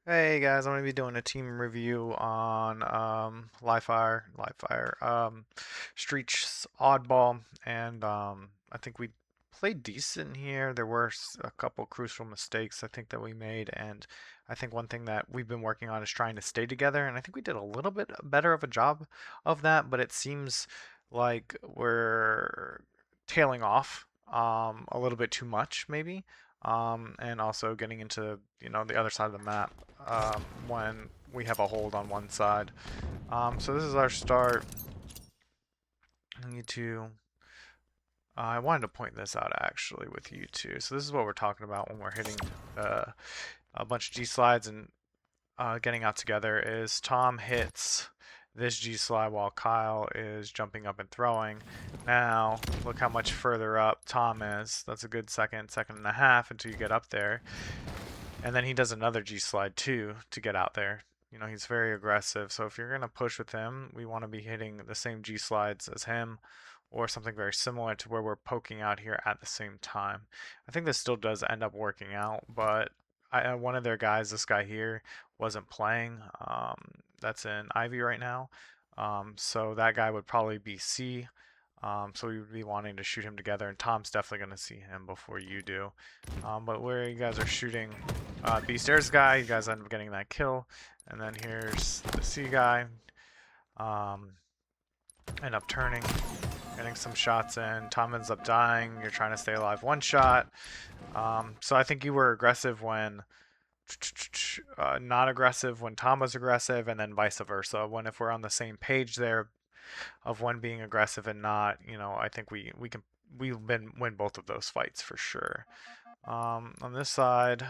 Hey guys, I'm gonna be doing a team review on Street's Oddball, and I think we played decent here. There were a couple crucial mistakes I think that we made, and I think one thing that we've been working on is trying to stay together, and I think we did a little bit better of a job of that, but it seems like we're tailing off a little bit too much maybe. And also getting into the other side of the map when we have a hold on one side. So this is our start. I need to. I wanted to point this out actually with you two. So this is what we're talking about when we're hitting a bunch of G slides and getting out together. Is Tom hits this G slide while Kyle is jumping up and throwing. Now look how much further up Tom is. That's a good second and a half until you get up there. And then he does another G slide too to get out there. He's very aggressive. So if you're going to push with him, we want to be hitting the same G slides as him or something very similar to where we're poking out here at the same time. I think this still does end up working out, but one of their guys, this guy here, wasn't playing. That's in Ivy right now. So that guy would probably be C. So we would be wanting to shoot him together, and Tom's definitely going to see him before you do. But where you guys are shooting B stairs guy, you guys end up getting that kill, and then here's the C guy. Um, End up turning, getting some shots in. Tom ends up dying. You're trying to stay alive one shot. So I think you were aggressive when not aggressive when Tom was aggressive, and then vice versa. When if we're on the same page there of one being aggressive and not, I think we win both of those fights for sure. On this side,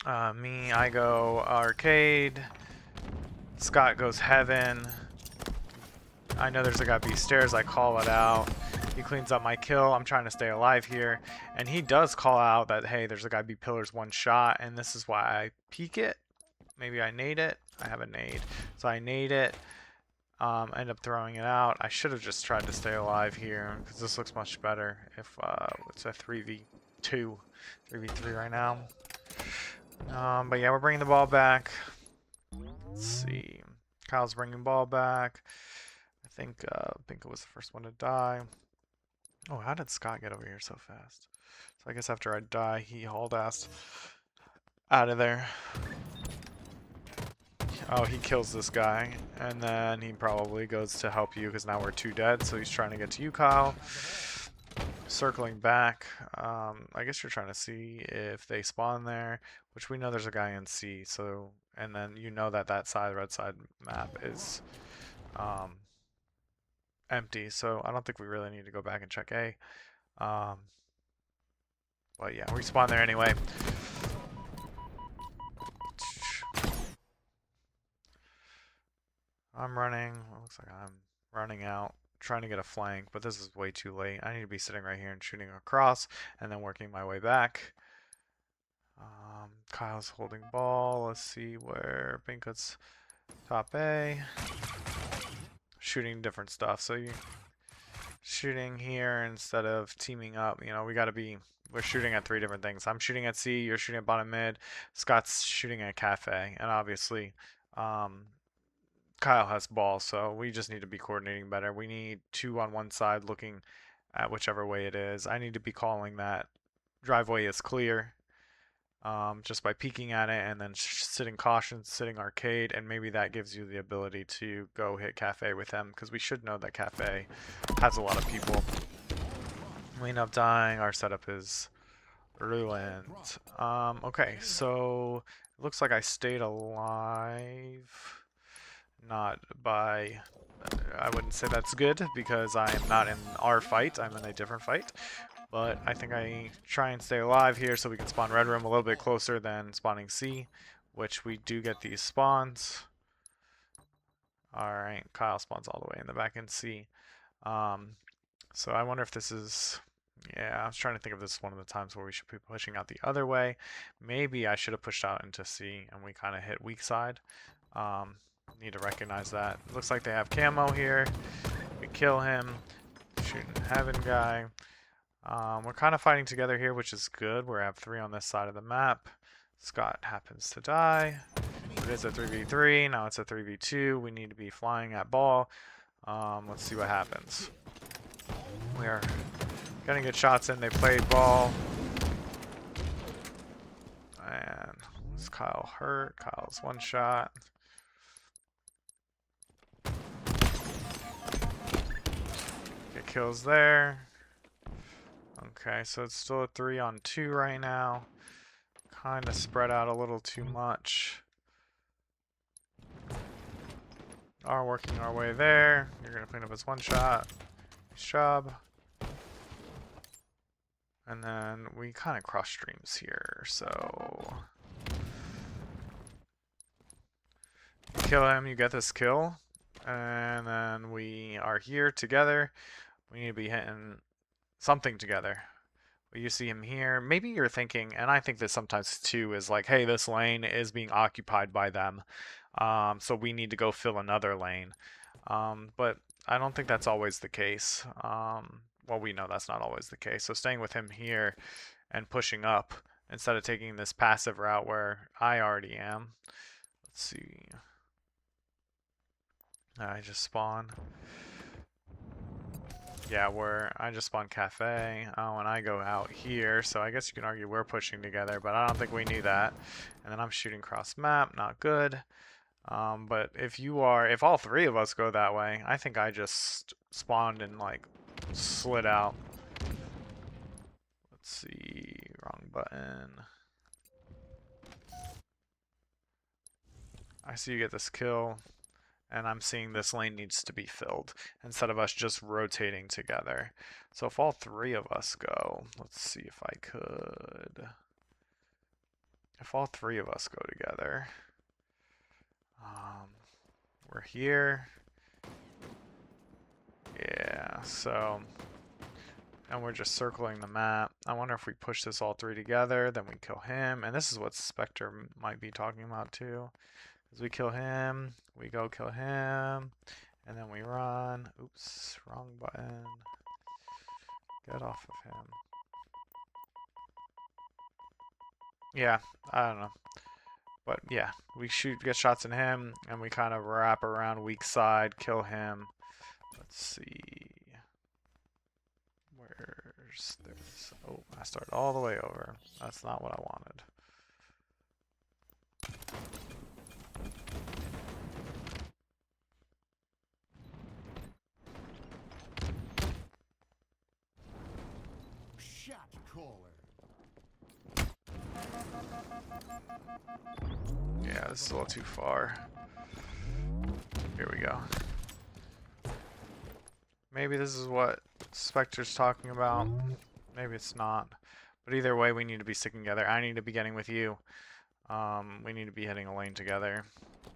I go arcade. Scott goes heaven. I know there's a guy B stairs. I call it out. He cleans up my kill. I'm trying to stay alive here, and he does call out that hey, there's a guy B pillars one shot, and this is why I peek it. Maybe I nade it. I have a nade, so I nade it. End up throwing it out. I should have just tried to stay alive here because this looks much better if it's a 3v2, 3v3 right now. But yeah, we're bringing the ball back. Let's see. Kyle's bringing the ball back. I think Pinko was the first one to die. Oh, how did Scott get over here so fast? So I guess after I die, he hauled ass out of there. Oh, he kills this guy, and then he probably goes to help you because now we're two dead, so he's trying to get to you, Kyle. Circling back, I guess you're trying to see if they spawn there, which we know there's a guy in C, so, and then you know that that side, red side map is empty, so I don't think we really need to go back and check A. But yeah, we spawn there anyway. I'm running. Looks like I'm running out, trying to get a flank, but this is way too late. I need to be sitting right here and shooting across and then working my way back. Kyle's holding ball. Let's see where Pinkut's top A. Shooting different stuff. So you're shooting here instead of teaming up. We're shooting at three different things. I'm shooting at C, you're shooting at bottom mid, Scott's shooting at cafe, and obviously, Kyle has ball, so we just need to be coordinating better. We need two on one side looking at whichever way it is. I need to be calling that driveway is clear just by peeking at it and then sitting caution, sitting arcade, and maybe that gives you the ability to go hit cafe with them because we should know that cafe has a lot of people. We end up dying. Our setup is ruined. Okay, so it looks like I stayed alive. Not by... I wouldn't say that's good because I am not in our fight. I'm in a different fight. But I think I try and stay alive here so we can spawn red room a little bit closer than spawning C, which we do get these spawns. Alright, Kyle spawns all the way in the back in C. So I wonder if this is... Yeah, I was trying to think if this is one of the times where we should be pushing out the other way. Maybe I should have pushed out into C and we kind of hit weak side. Need to recognize that. Looks like they have camo here. We kill him. Shooting heaven guy. We're kind of fighting together here, which is good. We have 3 on this side of the map. Scott happens to die. It is a 3v3. Now it's a 3v2. We need to be flying at ball. Let's see what happens. We are getting good shots in. They played ball. And is Kyle hurt? Kyle's 1 shot. Get kills there. Okay, so it's still a 3-on-2 right now. Kind of spread out a little too much. Are working our way there. You're gonna clean up his 1 shot. Nice job. And then we kind of cross streams here, so you kill him, you get this kill, and then we are here together. We need to be hitting something together. You see him here. Maybe you're thinking, and I think this sometimes too, is like, hey, this lane is being occupied by them, so we need to go fill another lane. But I don't think that's always the case. Well, we know that's not always the case. So staying with him here and pushing up instead of taking this passive route where I already am. Let's see. I just spawn. Yeah, I just spawned cafe. Oh, and I go out here, so I guess you can argue we're pushing together, but I don't think we knew that. And then I'm shooting cross map, not good. But if all 3 of us go that way, I think I just spawned and like slid out. Let's see, wrong button. I see you get this kill. And I'm seeing this lane needs to be filled instead of us just rotating together. So if all 3 of us go, let's see if I could. If all 3 of us go together, we're here. Yeah, so, and we're just circling the map. I wonder if we push this all 3 together, then we kill him. And this is what Spectre might be talking about too. As we kill him, we go kill him, and then we run. Oops, wrong button. Get off of him. Yeah, I don't know. But yeah, we get shots in him, and we kind of wrap around weak side, kill him. Let's see. Where's this? Oh, I started all the way over. That's not what I wanted. Yeah, this is a little too far. Here we go. Maybe this is what Spectre's talking about. Maybe it's not. But either way, we need to be sticking together. I need to be getting with you. We need to be hitting a lane together.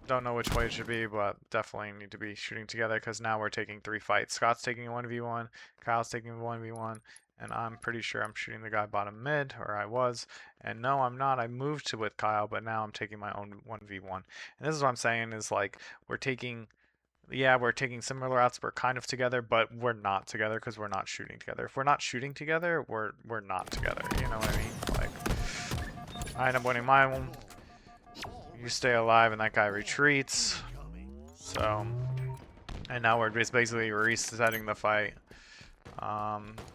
Don't know which way it should be, but definitely need to be shooting together because now we're taking 3 fights. Scott's taking a 1v1, Kyle's taking a 1v1, and I'm pretty sure I'm shooting the guy bottom mid, or I was. And no, I'm not. I moved to with Kyle, but now I'm taking my own 1v1. And this is what I'm saying is like we're taking similar routes. We're kind of together, but we're not together because we're not shooting together. If we're not shooting together, we're not together. You know what I mean? Like I end up winning my one. You stay alive and that guy retreats. So, and now we're just basically resetting the fight.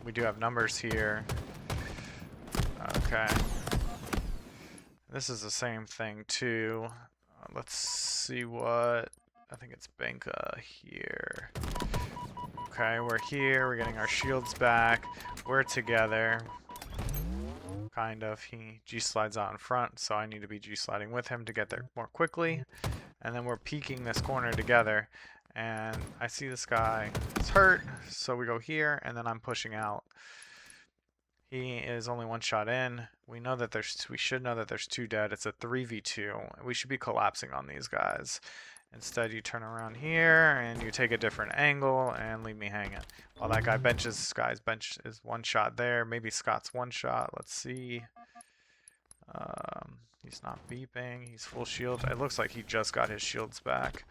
We do have numbers here. Okay. This is the same thing too. Let's see what, I think it's Benka here. Okay, we're here, we're getting our shields back. We're together. Kind of. He G-slides out in front, so I need to be G-sliding with him to get there more quickly. And then we're peeking this corner together. And I see this guy is hurt, so we go here, and then I'm pushing out. He is only 1 shot in. We should know that there's 2 dead. It's a 3v2. We should be collapsing on these guys. Instead, you turn around here and you take a different angle and leave me hanging. While that guy benches, this guy's bench is 1 shot there. Maybe Scott's 1 shot. Let's see. He's not beeping. He's full shield. It looks like he just got his shields back.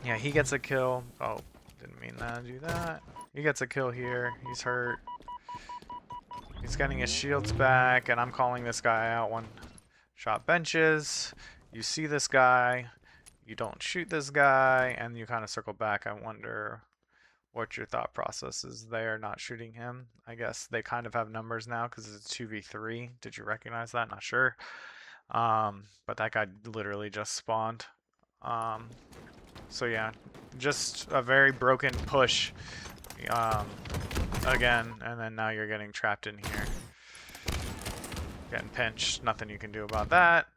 Yeah, he gets a kill. Oh, Didn't mean to do that. He gets a kill here. He's hurt. He's getting his shields back, and I'm calling this guy out. One shot benches. You see this guy. You don't shoot this guy, and you kind of circle back. I wonder what your thought process is there, not shooting him. I guess they kind of have numbers now because it's 2v3. Did you recognize that? Not sure. But that guy literally just spawned. So yeah, just a very broken push. Again, and then now you're getting trapped in here. Getting pinched. Nothing you can do about that.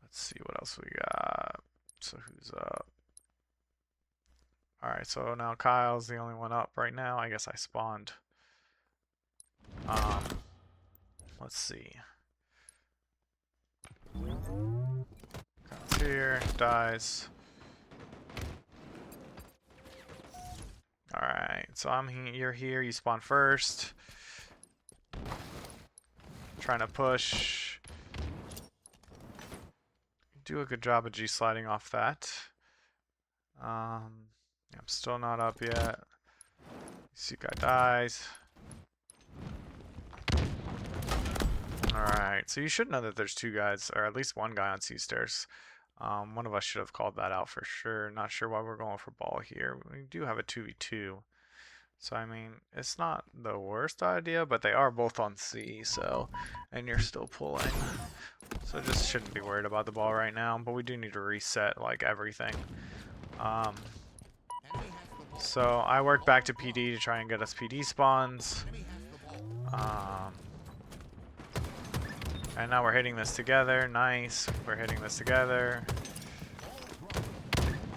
Let's see what else we got. So who's up? Alright, so now Kyle's the only one up right now. I guess I spawned. Let's see. Comes here, dies. Alright, so you're here, you spawn first. Trying to push. Do a good job of G-sliding off that. I'm still not up yet. See guy dies. Alright, so you should know that there's two guys, or at least one guy on C-stairs. One of us should have called that out for sure. Not sure why we're going for ball here. We do have a 2v2. So, I mean, it's not the worst idea, but they are both on C, so, and you're still pulling. So just shouldn't be worried about the ball right now, but we do need to reset, like, everything. So I work back to PD to try and get us PD spawns. And now we're hitting this together. Nice. We're hitting this together.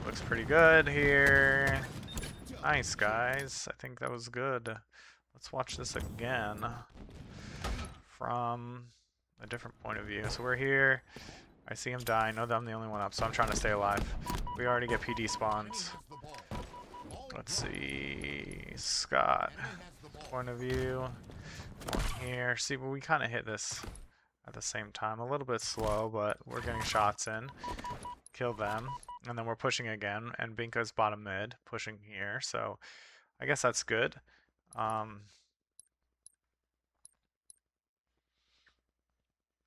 Looks pretty good here. Nice, guys. I think that was good. Let's watch this again from a different point of view. So we're here. I see him die. I know that I'm the only one up, so I'm trying to stay alive. We already get PD spawns. Let's see. Scott. Point of view. One here. See, but we kind of hit this at the same time. A little bit slow, but we're getting shots in. Kill them. And then we're pushing again. And Binka's bottom mid. Pushing here. So I guess that's good. And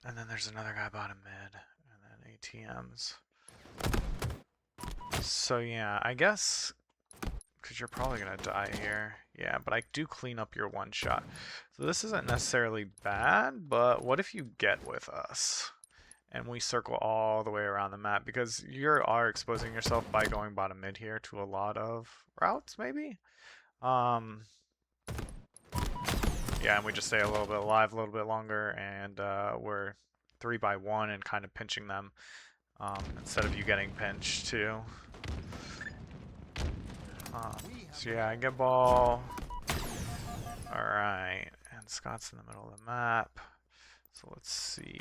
then there's another guy bottom mid. And then ATMs. So yeah, I guess... because you're probably going to die here. Yeah, but I do clean up your one shot. So this isn't necessarily bad, but what if you get with us? And we circle all the way around the map, because you are exposing yourself by going bottom mid here to a lot of routes, maybe? Yeah, and we just stay a little bit alive a little bit longer, and we're 3-by-1 and kind of pinching them instead of you getting pinched too. So yeah, I get ball. Alright, and Scott's in the middle of the map. So let's see.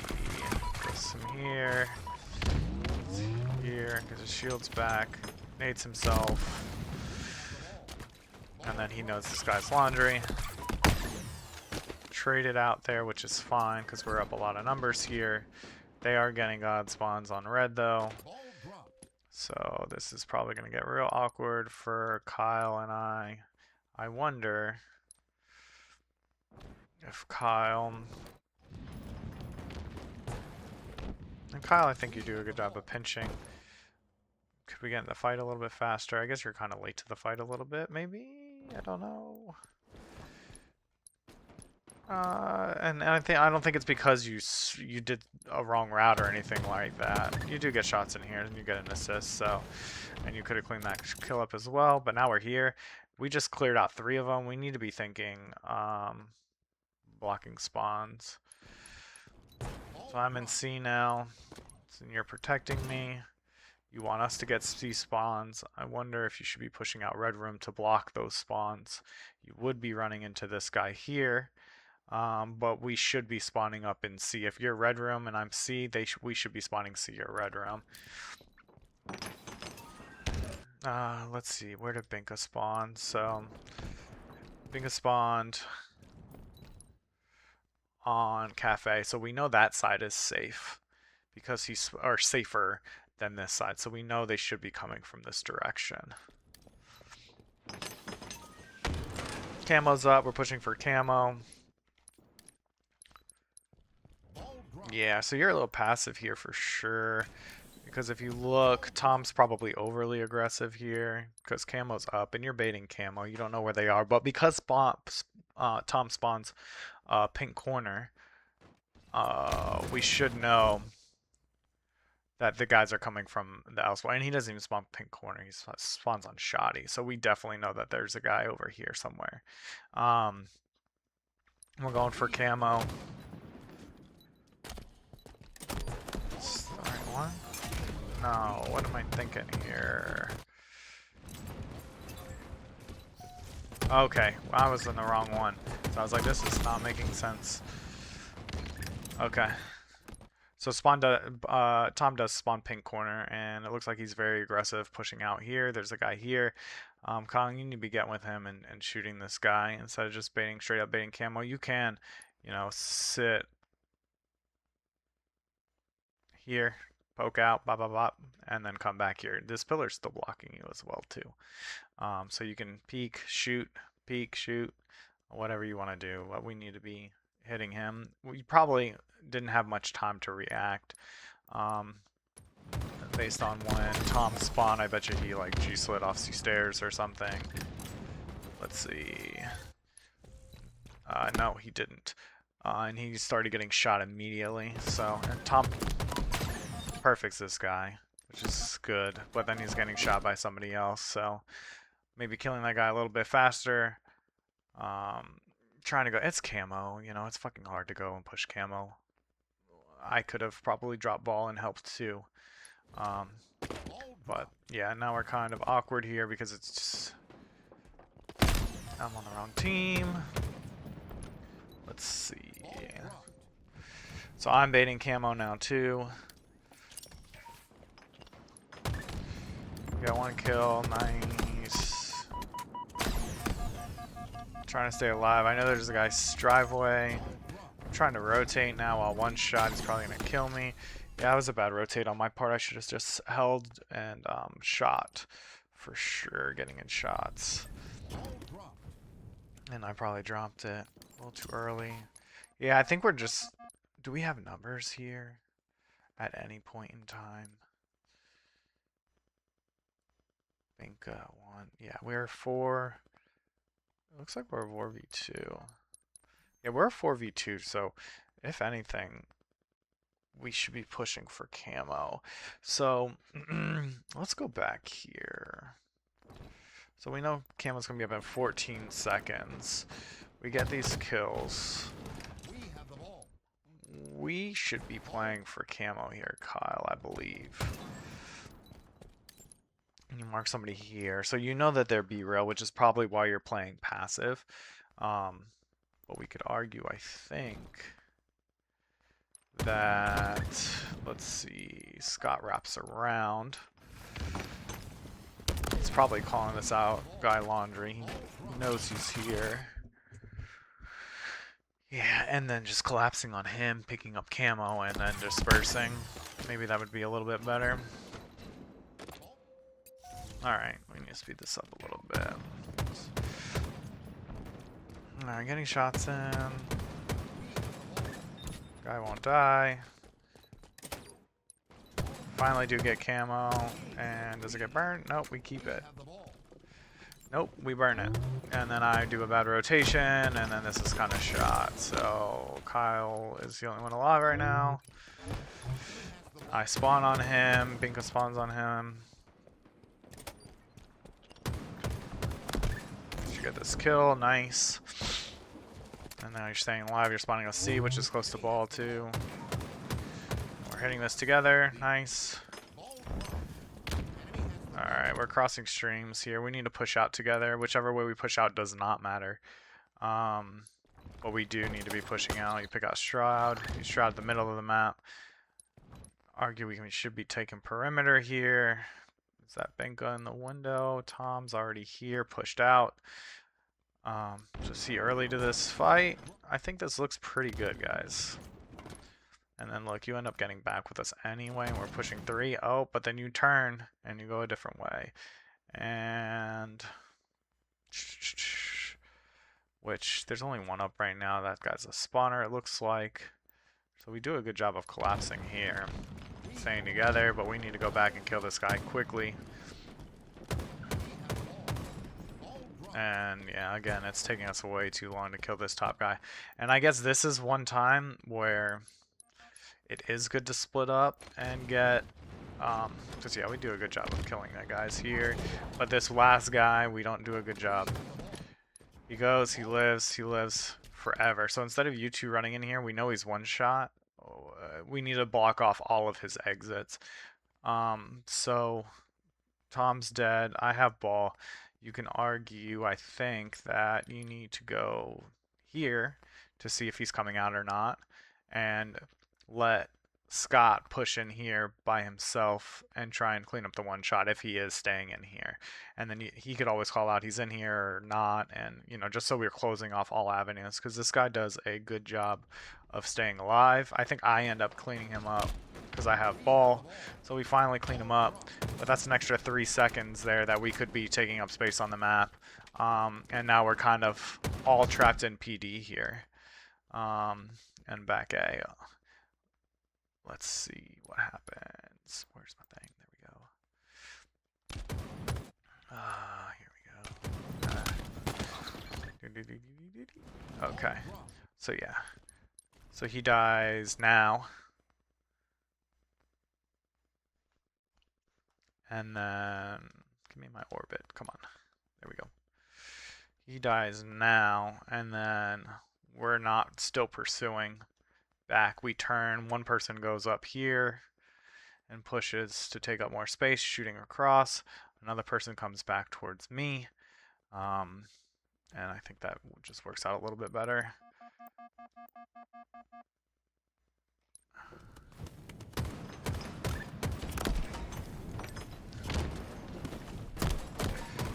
Get some here. Here, get his shields back. Nades himself. And then he knows this guy's laundry. Trade it out there, which is fine because we're up a lot of numbers here. They are getting God spawns on red though. So this is probably going to get real awkward for Kyle and I. I wonder if Kyle... And Kyle, I think you do a good job of pinching. Could we get in the fight a little bit faster? I guess you're kind of late to the fight a little bit, maybe? I don't know. And I don't think it's because you did a wrong route or anything like that. You do get shots in here and you get an assist, so, and you could have cleaned that kill up as well. But now we're here. We just cleared out 3 of them. We need to be thinking blocking spawns. So I'm in C now. So you're protecting me. You want us to get C spawns. I wonder if you should be pushing out red room to block those spawns. You would be running into this guy here. But we should be spawning up in C. If you're red room and I'm C, we should be spawning C or red room. Let's see, where did Binka spawn? So, Binka spawned on Cafe, so we know that side is safe because he's, or safer than this side. So we know they should be coming from this direction. Camo's up. We're pushing for camo. Yeah, so you're a little passive here for sure. Because if you look, Tom's probably overly aggressive here. Because camo's up and you're baiting camo. You don't know where they are. But because Tom spawns pink corner, we should know that the guys are coming from the elsewhere. And he doesn't even spawn pink corner. He spawns on shoddy. So we definitely know that there's a guy over here somewhere. We're going for camo. It's the right one? No, what am I thinking here? Okay, well, I was in the wrong one. So I was like, this is not making sense. Okay. So Tom does spawn pink corner, and it looks like he's very aggressive pushing out here. There's a guy here. Kong, you need to be getting with him and shooting this guy instead of just baiting, straight up baiting camo. You can, you know, sit here, poke out, blah, blah, blah, and then come back here. This pillar's still blocking you as well, too. So you can peek, shoot, whatever you want to do. But we need to be hitting him. We probably didn't have much time to react. Based on when Tom spawned, I bet you he like G-slid off the stairs or something. Let's see. No, he didn't. And he started getting shot immediately. So, and Tom perfects this guy, which is good. But then he's getting shot by somebody else. So, maybe killing that guy a little bit faster. Trying to go. It's camo, you know, it's fucking hard to go and push camo. I could have probably dropped ball and helped too. But yeah, now we're kind of awkward here because it's just, I'm on the wrong team. Let's see. So I'm baiting camo now too. Got one kill, nice. Trying to stay alive. I know there's a guy's driveway. I'm trying to rotate now while one shot is probably gonna kill me. Yeah, that was a bad rotate on my part. I should have just held and shot for sure, getting in shots. And I probably dropped it a little too early. Yeah, I think we're just... Do we have numbers here at any point in time? I think one. Yeah, we're 4. It looks like we're 4v2. Yeah, we're 4v2, so if anything, we should be pushing for camo. So let's go back here. So we know camo's gonna be up in 14 seconds. We get these kills. We should be playing for camo here, Kyle, I believe. And you mark somebody here. So you know that they're B-rail, which is probably why you're playing passive. But we could argue, I think, that, let's see, Scott wraps around. He's probably calling this out, Guy Laundry. He knows he's here. Yeah, and then just collapsing on him, picking up camo, and then dispersing. Maybe that would be a little bit better. Alright, we need to speed this up a little bit. Alright, getting shots in. Guy won't die. Finally do get camo. And does it get burned? Nope, we keep it. Nope, we burn it. And then I do a bad rotation, and then this is kind of shot. So Kyle is the only one alive right now. I spawn on him. Binka spawns on him. You get this kill, nice. And now you're staying alive. You're spawning a C, which is close to ball too. We're hitting this together, nice. Alright, we're crossing streams here. We need to push out together. Whichever way we push out does not matter. But we do need to be pushing out. You pick out Shroud. You Shroud the middle of the map. Argue we should be taking perimeter here. Is that Benka in the window? Tom's already here, pushed out. Just see early to this fight. I think this looks pretty good, guys. And then look, you end up getting back with us anyway, and we're pushing 3. Oh, but then you turn and you go a different way. And which there's only one up right now. That guy's a spawner, it looks like. So we do a good job of collapsing here. Staying together, but we need to go back and kill this guy quickly. And yeah, again, it's taking us way too long to kill this top guy. And I guess this is one time where it is good to split up and get, because yeah, we do a good job of killing that guys here. But this last guy, we don't do a good job. He goes, he lives forever. So instead of you two running in here, we know he's one shot. We need to block off all of his exits. So Tom's dead. I have ball. You can argue, I think, that you need to go here to see if he's coming out or not, and let Scott push in here by himself and try and clean up the one shot if he is staying in here. And then he could always call out he's in here or not, and you know, just so we're closing off all avenues, because this guy does a good job of staying alive. I think I end up cleaning him up because I have ball, so we finally clean him up. But that's an extra 3 seconds there that we could be taking up space on the map. And now we're kind of all trapped in PD here. And back A. Let's see what happens. Where's my thing? There we go. Here we go. Okay. So yeah. So he dies now. And then, give me my orbit. Come on. There we go. He dies now, and then we're not still pursuing. Back, we turn. One person goes up here and pushes to take up more space, shooting across. Another person comes back towards me. And I think that just works out a little bit better.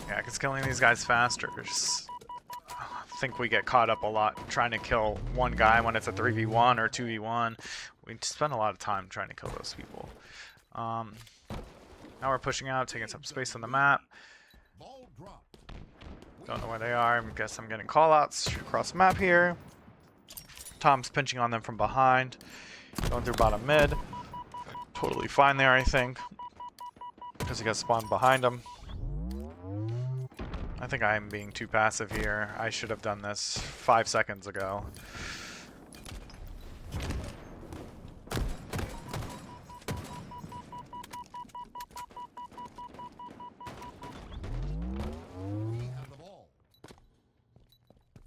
Yeah, because killing these guys faster is, I think we get caught up a lot trying to kill one guy when it's a 3v1 or 2v1. We spend a lot of time trying to kill those people. Now we're pushing out, taking some space on the map. Don't know where they are. I guess I'm getting callouts across the map here. Tom's pinching on them from behind. Going through bottom mid. Totally fine there, I think. Because he got spawned behind him. I think I'm being too passive here. I should have done this 5 seconds ago.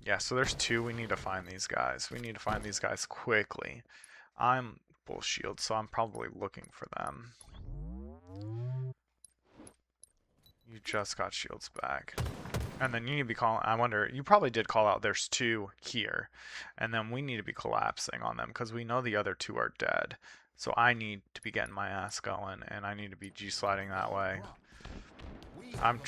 Yeah, so there's 2. We need to find these guys. We need to find these guys quickly. I'm full shield, so I'm probably looking for them. You just got shields back. And then you need to be calling, I wonder, you probably did call out there's 2 here. And then we need to be collapsing on them because we know the other 2 are dead. So I need to be getting my ass going, and I need to be G-sliding that way. I'm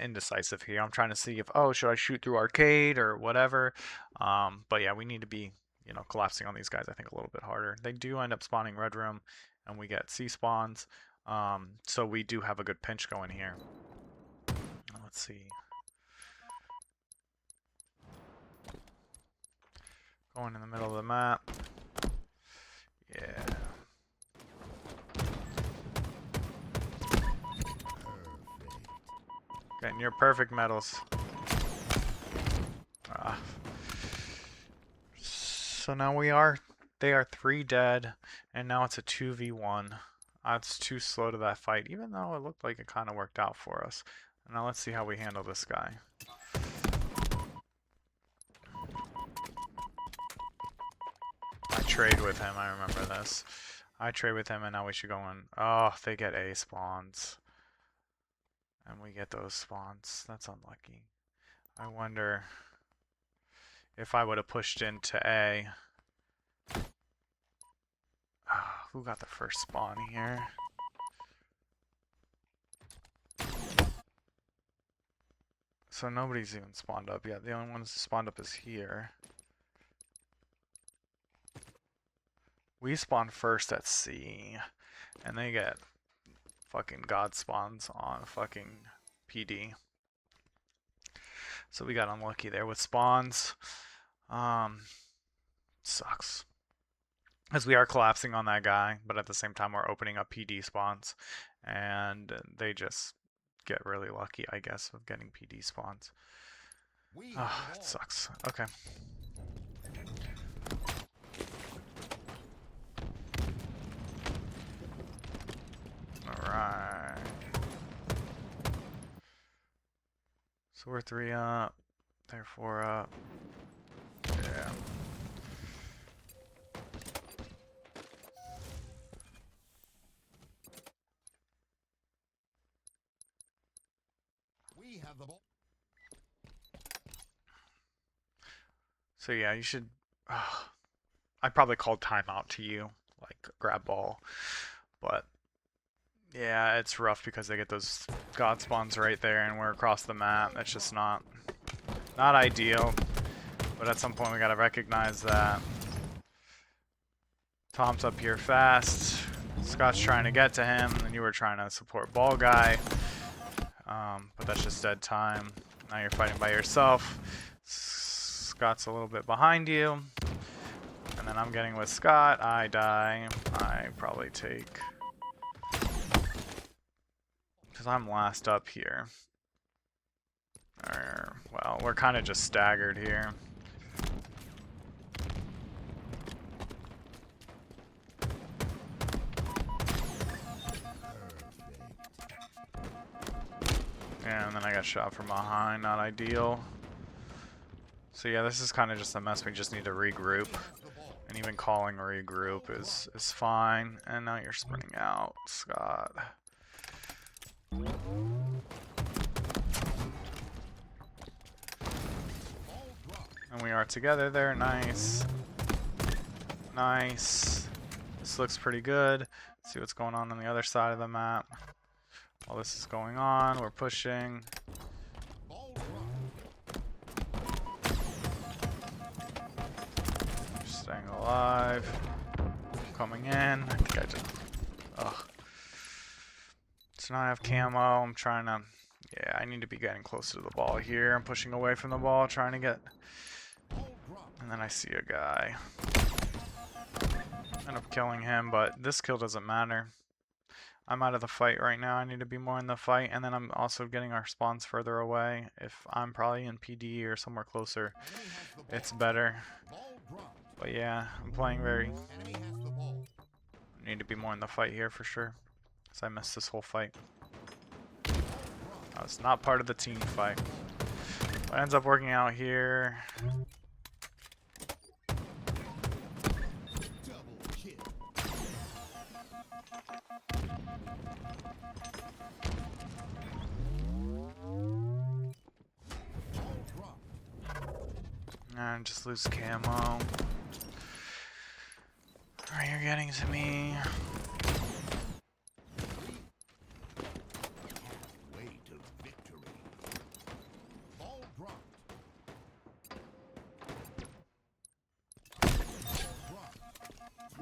indecisive here. I'm trying to see if, oh, should I shoot through arcade or whatever. But yeah, we need to be, you know, collapsing on these guys, I think, a little bit harder. They do end up spawning red room, and we get C spawns. So we do have a good pinch going here. Let's see. Going in the middle of the map. Yeah. Getting your perfect medals. So now they are 3 dead, and now it's a 2v1. It's too slow to that fight, even though it looked like it kind of worked out for us. Now let's see how we handle this guy. I trade with him, I remember this. I trade with him, and now we should go in. Oh, they get A spawns. And we get those spawns. That's unlucky. I wonder if I would have pushed into A. Who got the first spawn here? So nobody's even spawned up yet. The only one that's spawned up is here. We spawn first at C, and they get fucking god spawns on fucking PD. So we got unlucky there with spawns. Sucks. As we are collapsing on that guy, but at the same time we're opening up PD spawns, and they just get really lucky, I guess, with getting PD spawns. Ah, it sucks. Okay. Alright. So we're 3 up. They're 4 up. Yeah. We have the ball. So yeah, you should... I probably called timeout to you, like grab ball. But yeah, it's rough because they get those god spawns right there and we're across the map. That's just not ideal. But at some point we gotta recognize that. Tom's up here fast. Scott's trying to get to him, and you were trying to support ball guy. But that's just dead time. Now you're fighting by yourself. Scott's a little bit behind you. And then I'm getting with Scott. I die. I probably take... because I'm last up here. Well, we're kind of just staggered here. And then I got shot from behind, not ideal. So yeah, this is kind of just a mess. We just need to regroup. And even calling regroup is fine. And now you're sprinting out, Scott. And we are together there, nice. Nice. This looks pretty good. Let's see what's going on the other side of the map. While this is going on, we're pushing. Staying alive. Coming in. I think I just... ugh. So now I have camo. I'm trying to... yeah, I need to be getting closer to the ball here. I'm pushing away from the ball, trying to get... and then I see a guy. End up killing him, but this kill doesn't matter. I'm out of the fight right now. I need to be more in the fight, and then I'm also getting our spawns further away. If I'm probably in PD or somewhere closer, it's better. But yeah, I'm playing very... I need to be more in the fight here for sure, because I missed this whole fight. I was not part of the team fight. But it ends up working out here. And just lose camo. Alright, you're getting to me.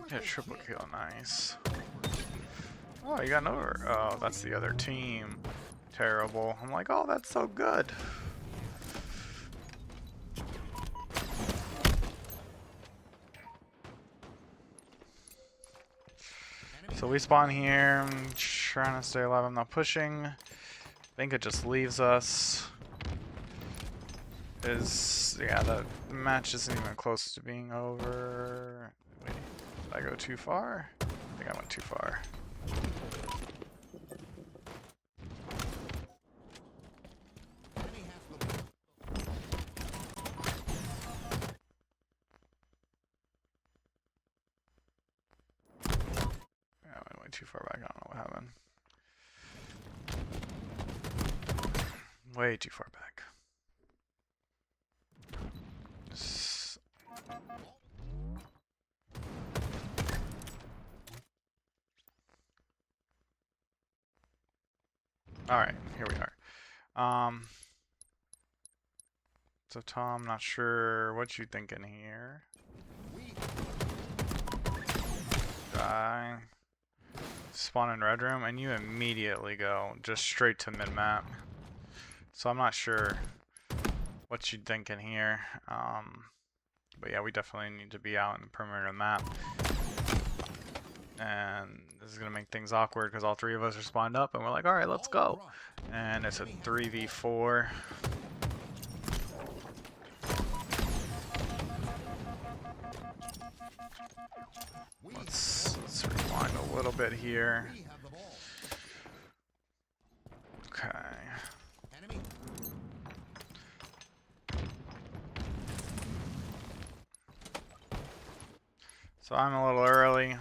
Get a triple kill, nice. Oh, you got an over. Oh, that's the other team. Terrible. I'm like, oh, that's so good. So we spawn here, I'm trying to stay alive, I'm not pushing. I think it just leaves us. Yeah, the match isn't even close to being over. Wait, did I go too far? I think I went too far. Too far back, I don't know what happened. Way too far back. Alright, here we are. So Tom, not sure what you thinking here. guy. Spawn in red room, and you immediately go just straight to mid-map. So I'm not sure what you'd think in here. But yeah, we definitely need to be out in the perimeter of the map. And this is going to make things awkward because all three of us are spawned up, and we're like, alright, let's go. And it's a 3v4. Let's rewind a little bit here. Okay. So I'm a little early.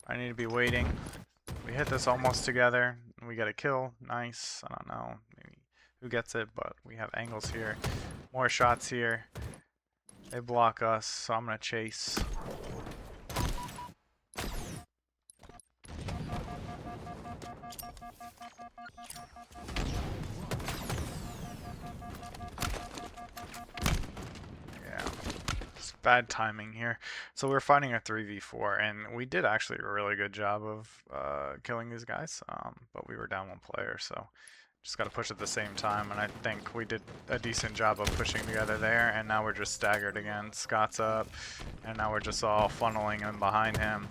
I need to be waiting. We hit this almost together. We get a kill. Nice. I don't know maybe who gets it, but we have angles here. More shots here. They block us, so I'm gonna chase. Bad timing here. So we're fighting a 3v4, and we did actually a really good job of killing these guys, but we were down one player, so just got to push at the same time, and I think we did a decent job of pushing together there, and now we're just staggered again. Scott's up, and now we're just all funneling in behind him.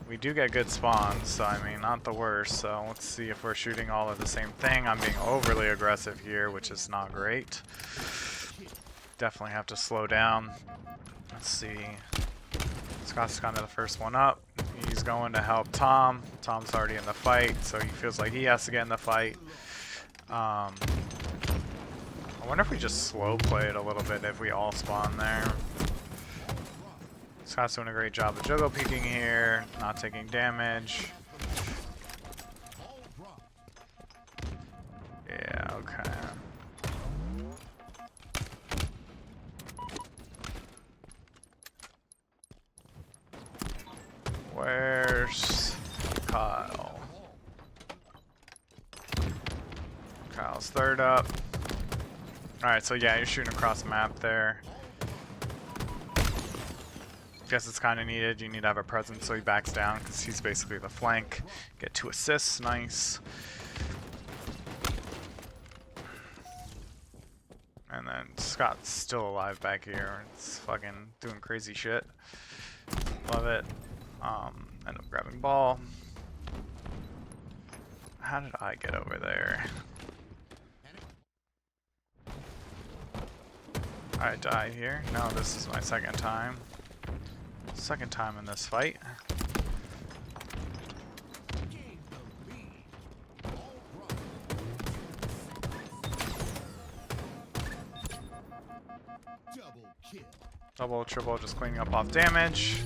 We do get good spawns, so I mean, not the worst, so let's see if we're shooting all at the same thing. I'm being overly aggressive here, which is not great. Definitely have to slow down. Let's see. Scott's kind of the first one up. He's going to help Tom. Tom's already in the fight, so he feels like he has to get in the fight. I wonder if we just slow play it a little bit if we all spawn there. Scott's doing a great job of juggle peeking here, not taking damage. Yeah, okay. Where's Kyle? Kyle's third up. Alright, so yeah, you're shooting across the map there. Guess it's kind of needed. You need to have a presence, so he backs down because he's basically the flank. Get 2 assists, nice. And then Scott's still alive back here. It's fucking doing crazy shit. Love it. End up grabbing ball. How did I get over there? I die here. No, this is my second time. Second time in this fight. Double, triple, just cleaning up off damage.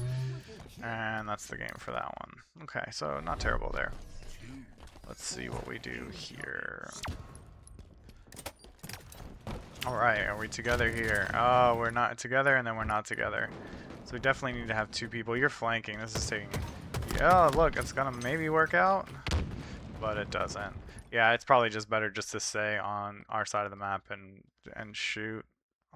And that's the game for that one. Okay, so not terrible there. Let's see what we do here. Alright, are we together here? Oh, we're not together, and then we're not together. So we definitely need to have 2 people. You're flanking. This is taking... Yeah, look, it's gonna maybe work out, but it doesn't. Yeah, it's probably just better just to stay on our side of the map and shoot.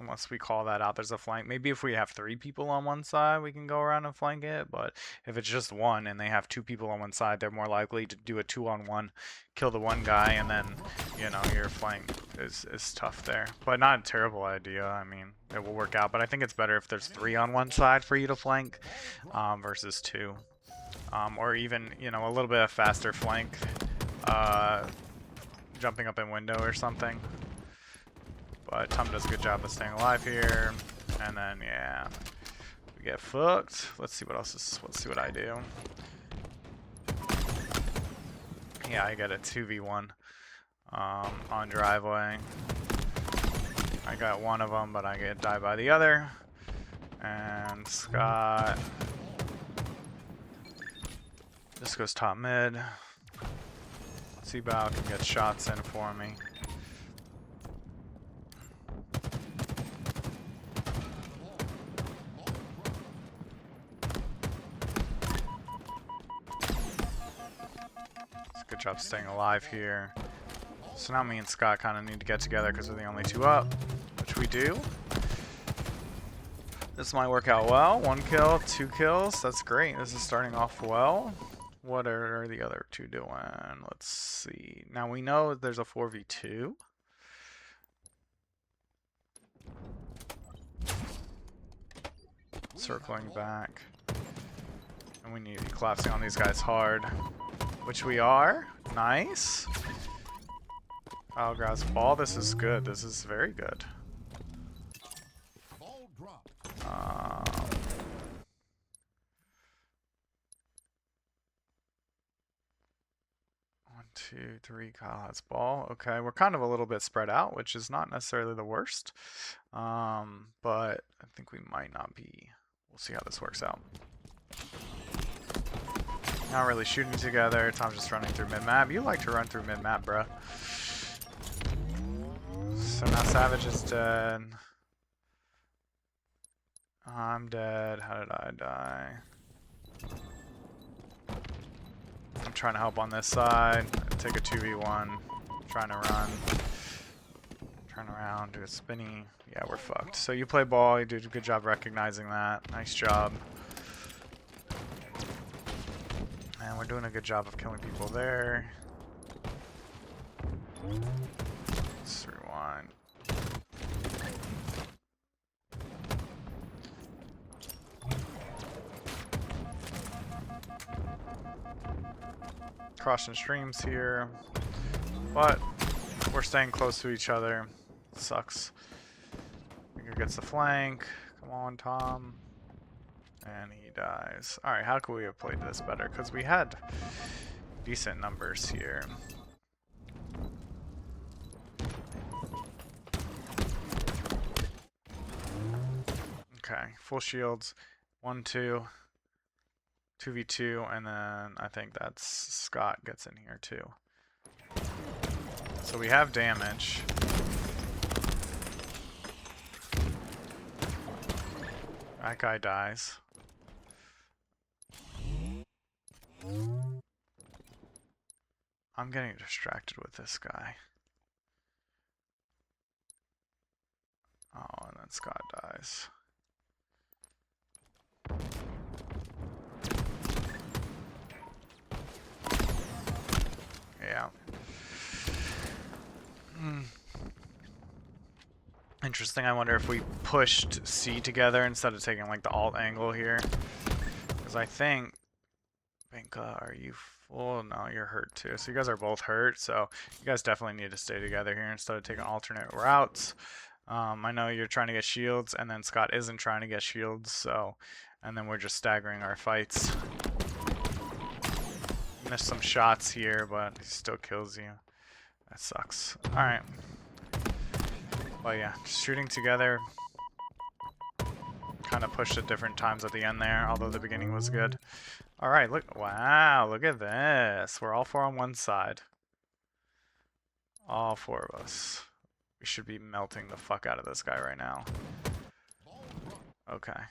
Unless we call that out, there's a flank. Maybe if we have 3 people on one side, we can go around and flank it. But if it's just one and they have 2 people on one side, they're more likely to do a 2-on-1, kill the one guy, and then, you know, your flank is tough there. But not a terrible idea. I mean, it will work out. But I think it's better if there's 3 on one side for you to flank versus 2. Or even, you know, a little bit of faster flank, jumping up in window or something. But Tom does a good job of staying alive here. And then, yeah, we get fucked. Let's see what else is, let's see what I do. Yeah, I get a 2v1 on driveway. I got one of them, but I get died by the other. And Scott just goes top mid. Seabow can get shots in for me. Good job staying alive here. So now me and Scott kind of need to get together because we're the only 2 up, which we do. This might work out well. 1 kill, 2 kills. That's great. This is starting off well. What are the other two doing? Let's see. Now we know there's a 4v2. Circling back. And we need to be collapsing on these guys hard. Which we are. Nice. Oh, grabs ball. This is good. This is very good. Um, 1, 2, 3. Kyle has ball. Okay, we're kind of a little bit spread out, which is not necessarily the worst. But I think we might not be. We'll see how this works out. Not really shooting together. Tom's just running through mid-map. You like to run through mid-map, bro. So now Savage is dead. I'm dead. How did I die? I'm trying to help on this side. Take a 2v1. Trying to run. Turn around. Do a spinny. Yeah, we're fucked. So you play ball. You did a good job recognizing that. Nice job. And we're doing a good job of killing people there. Let's rewind. Crossing streams here, but we're staying close to each other. It sucks. Finger gets the flank. Come on, Tom. And he dies. Alright, how could we have played this better? Because we had decent numbers here. Okay, full shields. 1, 2. 2v2, and then I think that's Scott gets in here too. So we have damage. That guy dies. I'm getting distracted with this guy. Oh, and then Scott dies. Yeah. Interesting. I wonder if we pushed C together instead of taking like the alt angle here. Because I think... Binka, are you full? No, you're hurt too. So you guys are both hurt. So you guys definitely need to stay together here instead of taking alternate routes. I know you're trying to get shields, and then Scott isn't trying to get shields. So, and then we're just staggering our fights. Missed some shots here, but he still kills you. That sucks. Alright. But yeah, just shooting together. Kind of pushed at different times at the end there, although the beginning was good. Alright, look. Wow, look at this. We're all 4 on one side. All 4 of us. We should be melting the fuck out of this guy right now. Okay.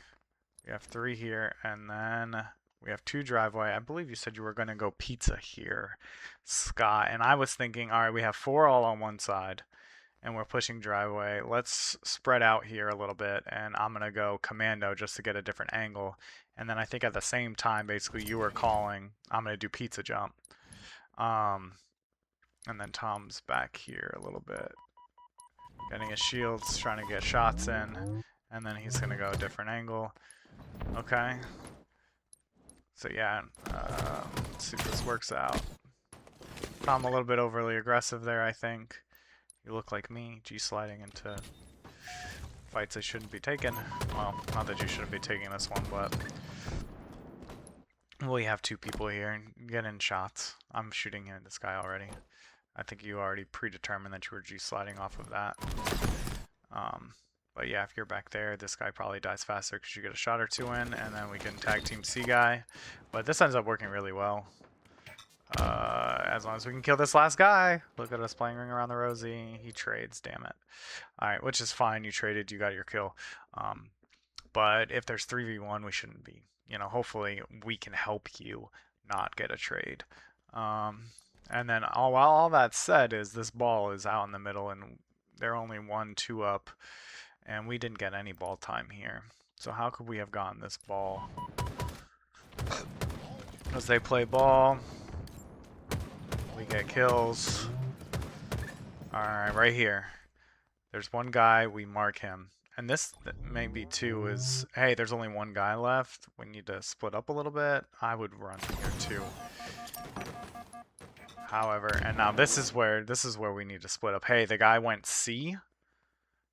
We have 3 here, and then... we have 2 driveway. I believe you said you were going to go pizza here, Scott. And I was thinking, all right, we have 4 all on one side, and we're pushing driveway. Let's spread out here a little bit, and I'm going to go commando just to get a different angle. And then I think at the same time, basically, you were calling, I'm going to do pizza jump. And then Tom's back here a little bit. Getting his shields, trying to get shots in. And then he's going to go a different angle. Okay. So yeah, let's see if this works out. Tom a little bit overly aggressive there, I think. You look like me, G-sliding into fights I shouldn't be taking. Well, not that you shouldn't be taking this one, but... we have 2 people here. Get in shots. I'm shooting at this guy already. I think you already predetermined that you were G-sliding off of that. But yeah, if you're back there, this guy probably dies faster because you get a shot or 2 in, and then we can tag team C guy. But this ends up working really well. As long as we can kill this last guy. Look at us playing Ring Around the Rosie. He trades, damn it. Alright, which is fine. You traded, you got your kill. But if there's 3v1, we shouldn't be. You know, hopefully we can help you not get a trade. And then while all that said is this ball is out in the middle, and they're only 1-2 up. And we didn't get any ball time here. So how could we have gotten this ball? Because they play ball. We get kills. Alright, right here. There's one guy, we mark him. And this maybe too is, hey, there's only one guy left. We need to split up a little bit. I would run here too. However, and now this is where we need to split up. Hey, the guy went C.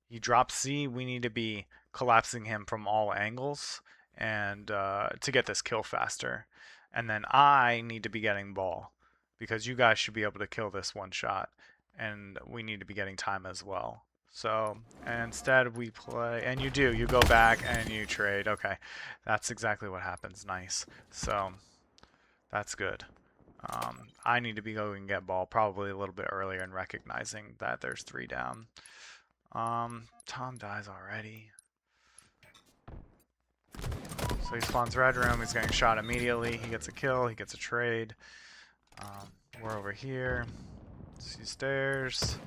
He dropped C. We need to be collapsing him from all angles and to get this kill faster. And then I need to be getting ball because you guys should be able to kill this one shot. And we need to be getting time as well. So instead we play, and you do, you go back and you trade. Okay, that's exactly what happens. Nice. So that's good. I need to be going and get ball probably a little bit earlier and recognizing that there's 3 down. Tom dies already. So he spawns red room, he's getting shot immediately. He gets a kill, he gets a trade. We're over here. See stairs.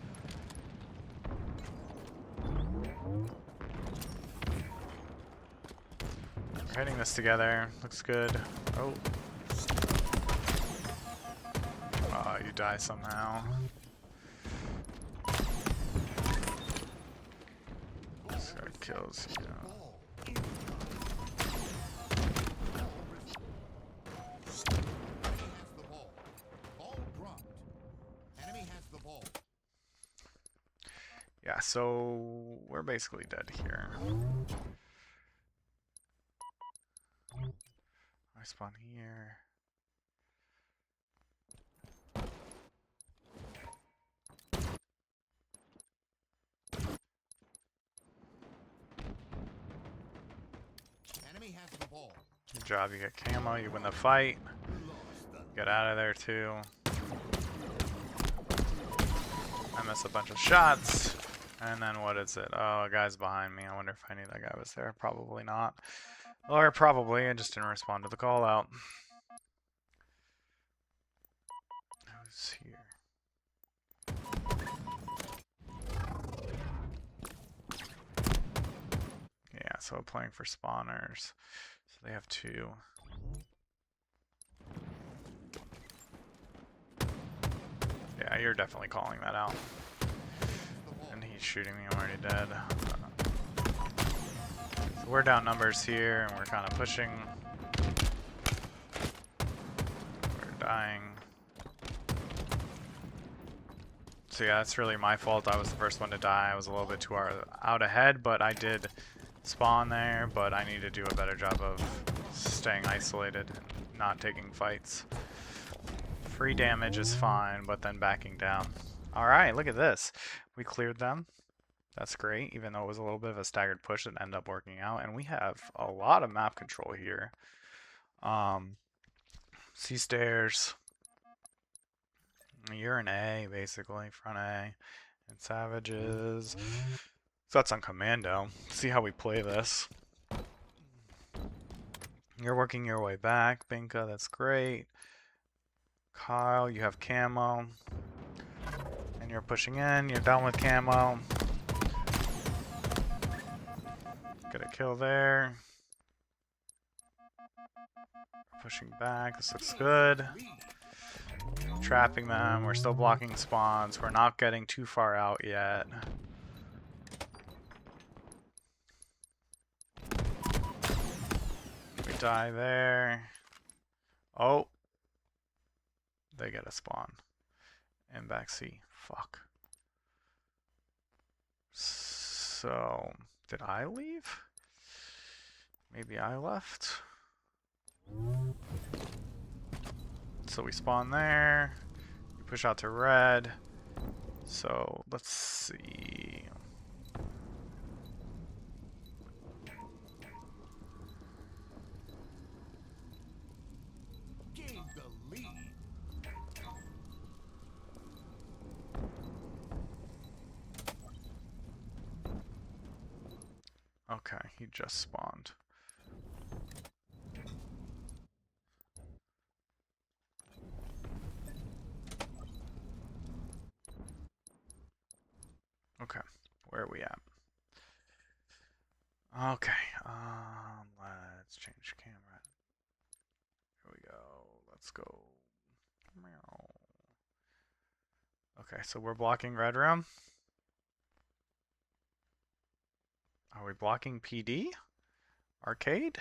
We're hitting this together. Looks good. Oh. You die somehow. So it kills you. Yeah, so we're basically dead here. I spawn here. Enemy has the ball. Good job, you get camo, you win the fight. Get out of there too. I miss a bunch of shots. And then what is it? Oh, a guy's behind me. I wonder if I knew that guy was there. Probably not. Or probably, I just didn't respond to the call out. Who's here? Yeah, so playing for spawners. So they have 2. Yeah, you're definitely calling that out. And he's shooting me, I'm already dead. So we're down numbers here, and we're kind of pushing. We're dying. So yeah, that's really my fault. I was the first one to die. I was a little bit too out ahead, but I did spawn there, but I need to do a better job of staying isolated and not taking fights. Free damage is fine, but then backing down. Alright, look at this. We cleared them. That's great, even though it was a little bit of a staggered push that ended up working out. And we have a lot of map control here. C stairs. You're an A, basically, front A. And savages. So that's on commando. See how we play this. You're working your way back, Binka, that's great. Kyle, you have camo. And you're pushing in, you're done with camo. Get a kill there. Pushing back, this looks good. Trapping them, we're still blocking spawns. We're not getting too far out yet. We die there. Oh. They get a spawn. And back C. Fuck. So, did I leave? Maybe I left? So we spawn there. We push out to red. So, let's see. Gain the lead. Okay, he just spawned. Okay, where are we at? Okay, let's change camera. Here we go. Let's go. Okay, so we're blocking red room. Are we blocking PD? Arcade?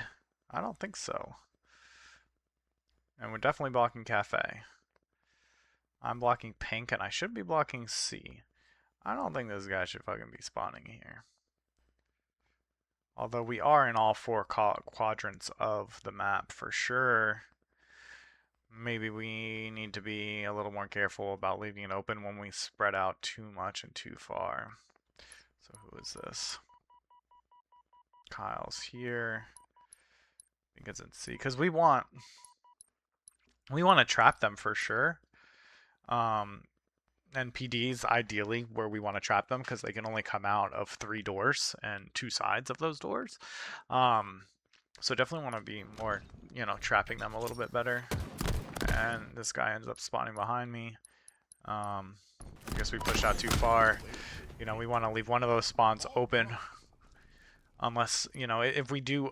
I don't think so. And we're definitely blocking cafe. I'm blocking pink and I should be blocking C. I don't think this guy should fucking be spawning here. Although we are in all four quadrants of the map for sure. Maybe we need to be a little more careful about leaving it open when we spread out too much and too far. So who is this? Kyle's here. I think it's in C. Because we want to trap them for sure. And PDs ideally where we want to trap them because they can only come out of 3 doors and 2 sides of those doors. So definitely want to be more, trapping them a little bit better. And this guy ends up spawning behind me. I guess we pushed out too far. We want to leave one of those spawns open. Unless, if we do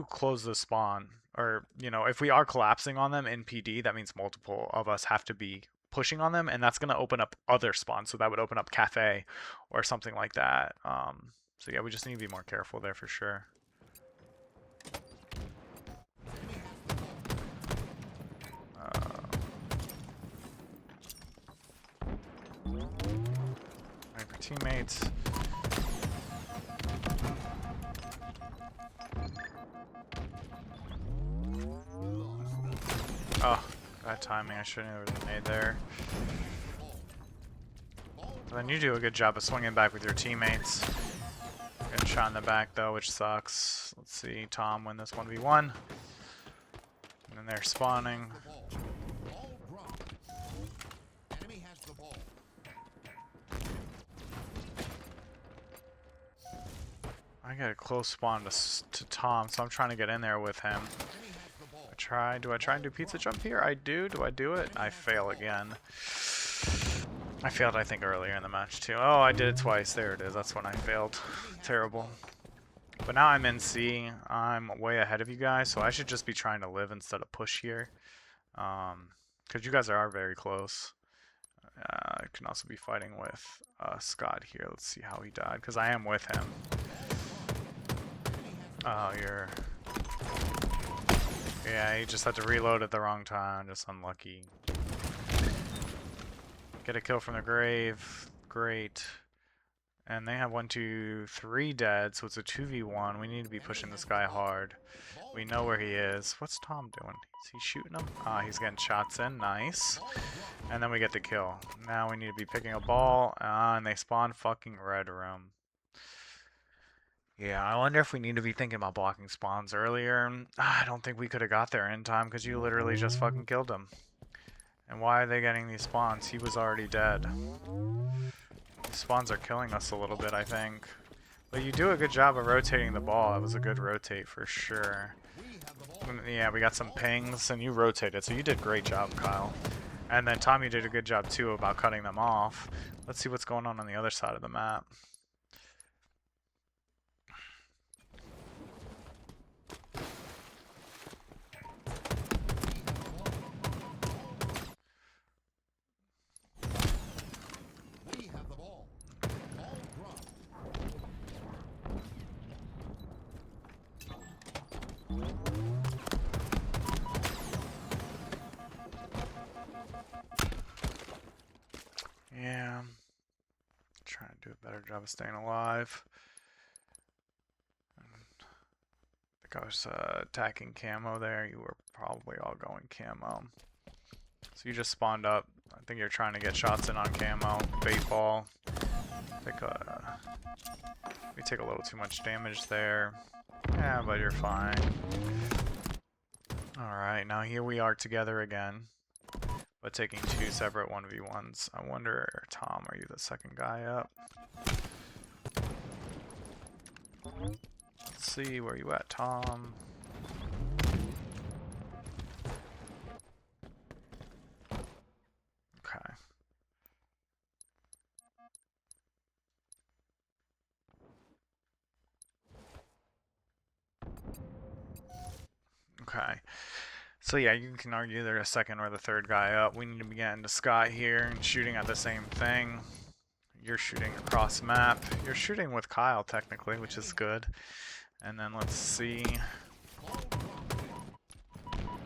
close the spawn, or, if we are collapsing on them in PD, that means multiple of us have to be pushing on them, and that's going to open up other spawns. So that would open up cafe or something like that. So yeah, we just need to be more careful there for sure. Right for teammates. Oh, bad timing. I shouldn't have made there. But then you do a good job of swinging back with your teammates. Getting shot in the back though, which sucks. Let's see Tom win this 1v1. And then they're spawning. I got a close spawn to Tom, so I'm trying to get in there with him. Do I try and do pizza jump here? I do. Do I do it? I fail again. I failed, I think, earlier in the match, too. Oh, I did it twice. There it is. That's when I failed. Terrible. But now I'm in C. I'm way ahead of you guys, so I should just be trying to live instead of push here. Because you guys are very close. I can also be fighting with Scott here. Let's see how he died, because I am with him. Oh, you're... Yeah, he just had to reload at the wrong time. Just unlucky. Get a kill from the grave. Great. And they have 1, 2, 3 dead, so it's a 2v1. We need to be pushing this guy hard. We know where he is. What's Tom doing? Is he shooting him? Ah, he's getting shots in. Nice. And then we get the kill. Now we need to be picking a ball. And they spawn fucking red room. Yeah, I wonder if we need to be thinking about blocking spawns earlier. I don't think we could have got there in time because you literally just fucking killed him. And why are they getting these spawns? He was already dead. These spawns are killing us a little bit, I think. But you do a good job of rotating the ball. That was a good rotate for sure. Yeah, we got some pings and you rotated, so you did a great job, Kyle. And then Tommy did a good job too about cutting them off. Let's see what's going on the other side of the map. Yeah, trying to do a better job of staying alive. I think I was attacking camo there. You were probably all going camo. So you just spawned up. I think you're trying to get shots in on camo. Bait ball. We take a little too much damage there. Yeah, but you're fine. Alright, now here we are together again. But taking 2 separate 1v1s. I wonder, Tom, are you the second guy up? Let's see, where you at, Tom? Okay. Okay. So yeah, you can argue they're the second or the third guy up. We need to be getting to Scott here and shooting at the same thing. You're shooting across map. You're shooting with Kyle technically, which is good. And then let's see.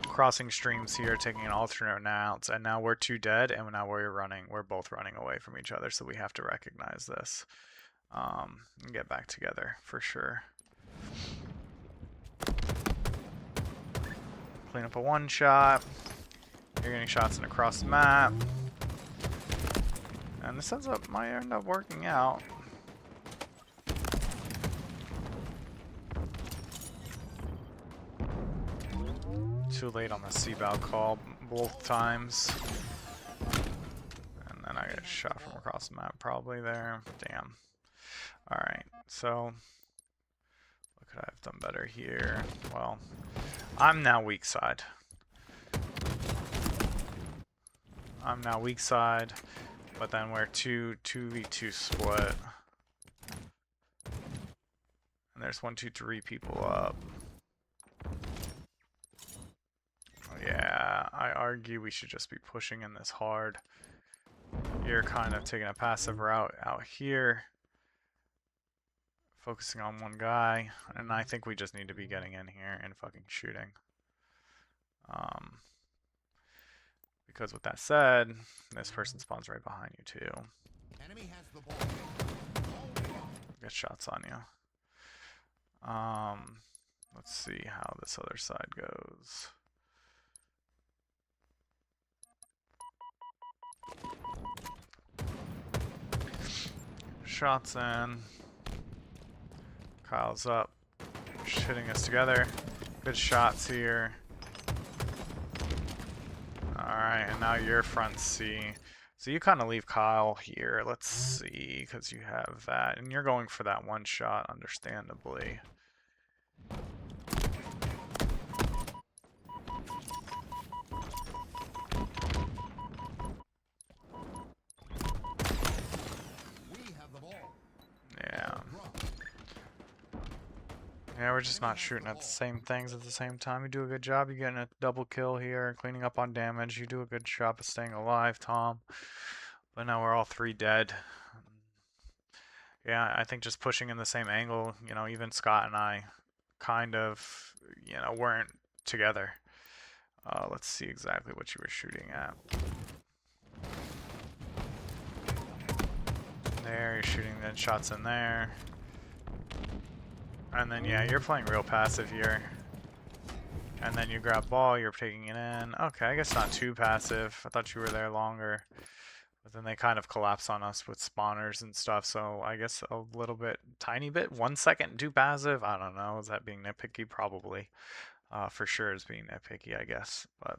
Crossing streams here, taking an alternate routes, and now we're two dead, and now we're both running away from each other, so we have to recognize this. And get back together for sure. Clean up a one shot. You're getting shots in across the map. And this might end up working out. Too late on the C-bow call both times. And then I get shot from across the map probably there. Damn. Alright, so what could I have done better here? Well, I'm now weak side. But then we're 2v2 split. And there's 1, 2, 3 people up. Yeah, I argue we should just be pushing in this hard. You're kind of taking a passive route out here. Focusing on one guy. And I think we just need to be getting in here and fucking shooting. Because with that said, this person spawns right behind you too. Enemy has the ball. Get shots on you. Let's see how this other side goes. Shots in. Kyle's up. Just hitting us together. Good shots here. Alright, and now you're front C. So you kind of leave Kyle here. Let's see, because you have that. And you're going for that one shot, understandably. Yeah, we're just not shooting at the same things at the same time. You do a good job. You're getting a double kill here, cleaning up on damage. You do a good job of staying alive, Tom. But now we're all 3 dead. Yeah, I think just pushing in the same angle, you know, even Scott and I kind of, you know, weren't together. Let's see exactly what you were shooting at. There, you're shooting then shots in there. And then, yeah, you're playing real passive here. And then you grab ball, you're taking it in. Okay, I guess not too passive. I thought you were there longer. But then they kind of collapse on us with spawners and stuff. So I guess a little bit, tiny bit, 1 second too passive. I don't know. Is that being nitpicky? Probably. For sure is being nitpicky, I guess. But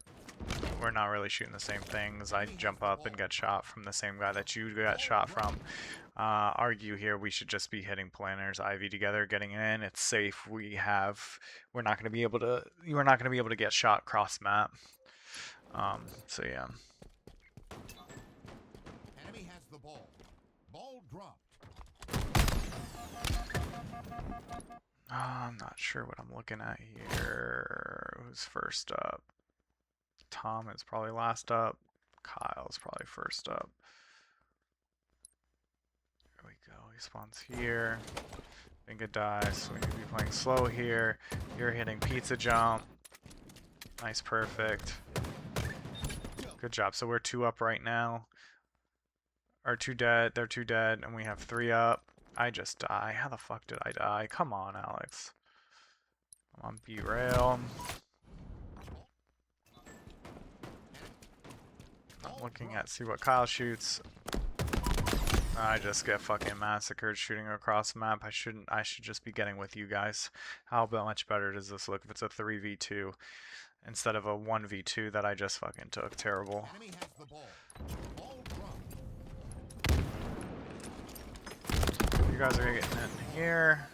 we're not really shooting the same things. I jump up and get shot from the same guy that you got shot from. Argue here we should just be hitting planners Ivy together, getting in. It's safe. We're not going to be able to get shot cross map. So yeah. Enemy has the ball. Ball dropped. I'm not sure what I'm looking at here. Who's first up? Tom is probably last up. Kyle's probably first up. There we go. He spawns here. Binga dies, so we need to be playing slow here. You're hitting pizza jump. Nice, perfect. Good job. So we're 2 up right now. Or 2 dead. They're 2 dead, and we have 3 up. I just die. How the fuck did I die? Come on, Alex. I'm on B-rail. I'm looking at see what Kyle shoots. I just get fucking massacred shooting across the map. I should just be getting with you guys. How much better does this look if it's a 3v2 instead of a 1v2 that I just fucking took? Terrible. You guys are getting in here.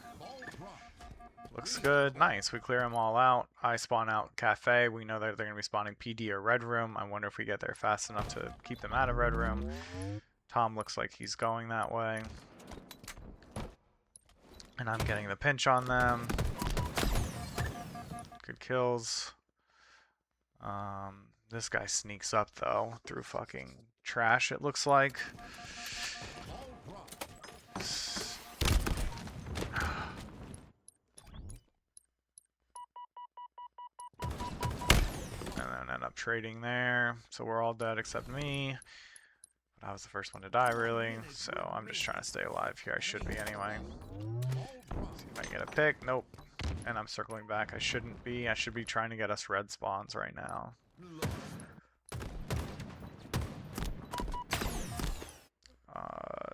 Looks good. Nice. We clear them all out. I spawn out Cafe. We know that they're going to be spawning PD or Red Room. I wonder if we get there fast enough to keep them out of Red Room. Tom looks like he's going that way. And I'm getting the pinch on them. Good kills. This guy sneaks up though through fucking trash, it looks like. And then end up trading there. So we're all dead except me. But I was the first one to die, really. So I'm just trying to stay alive here. I should be anyway. See if I can get a pick. Nope. And I'm circling back. I shouldn't be. I should be trying to get us red spawns right now.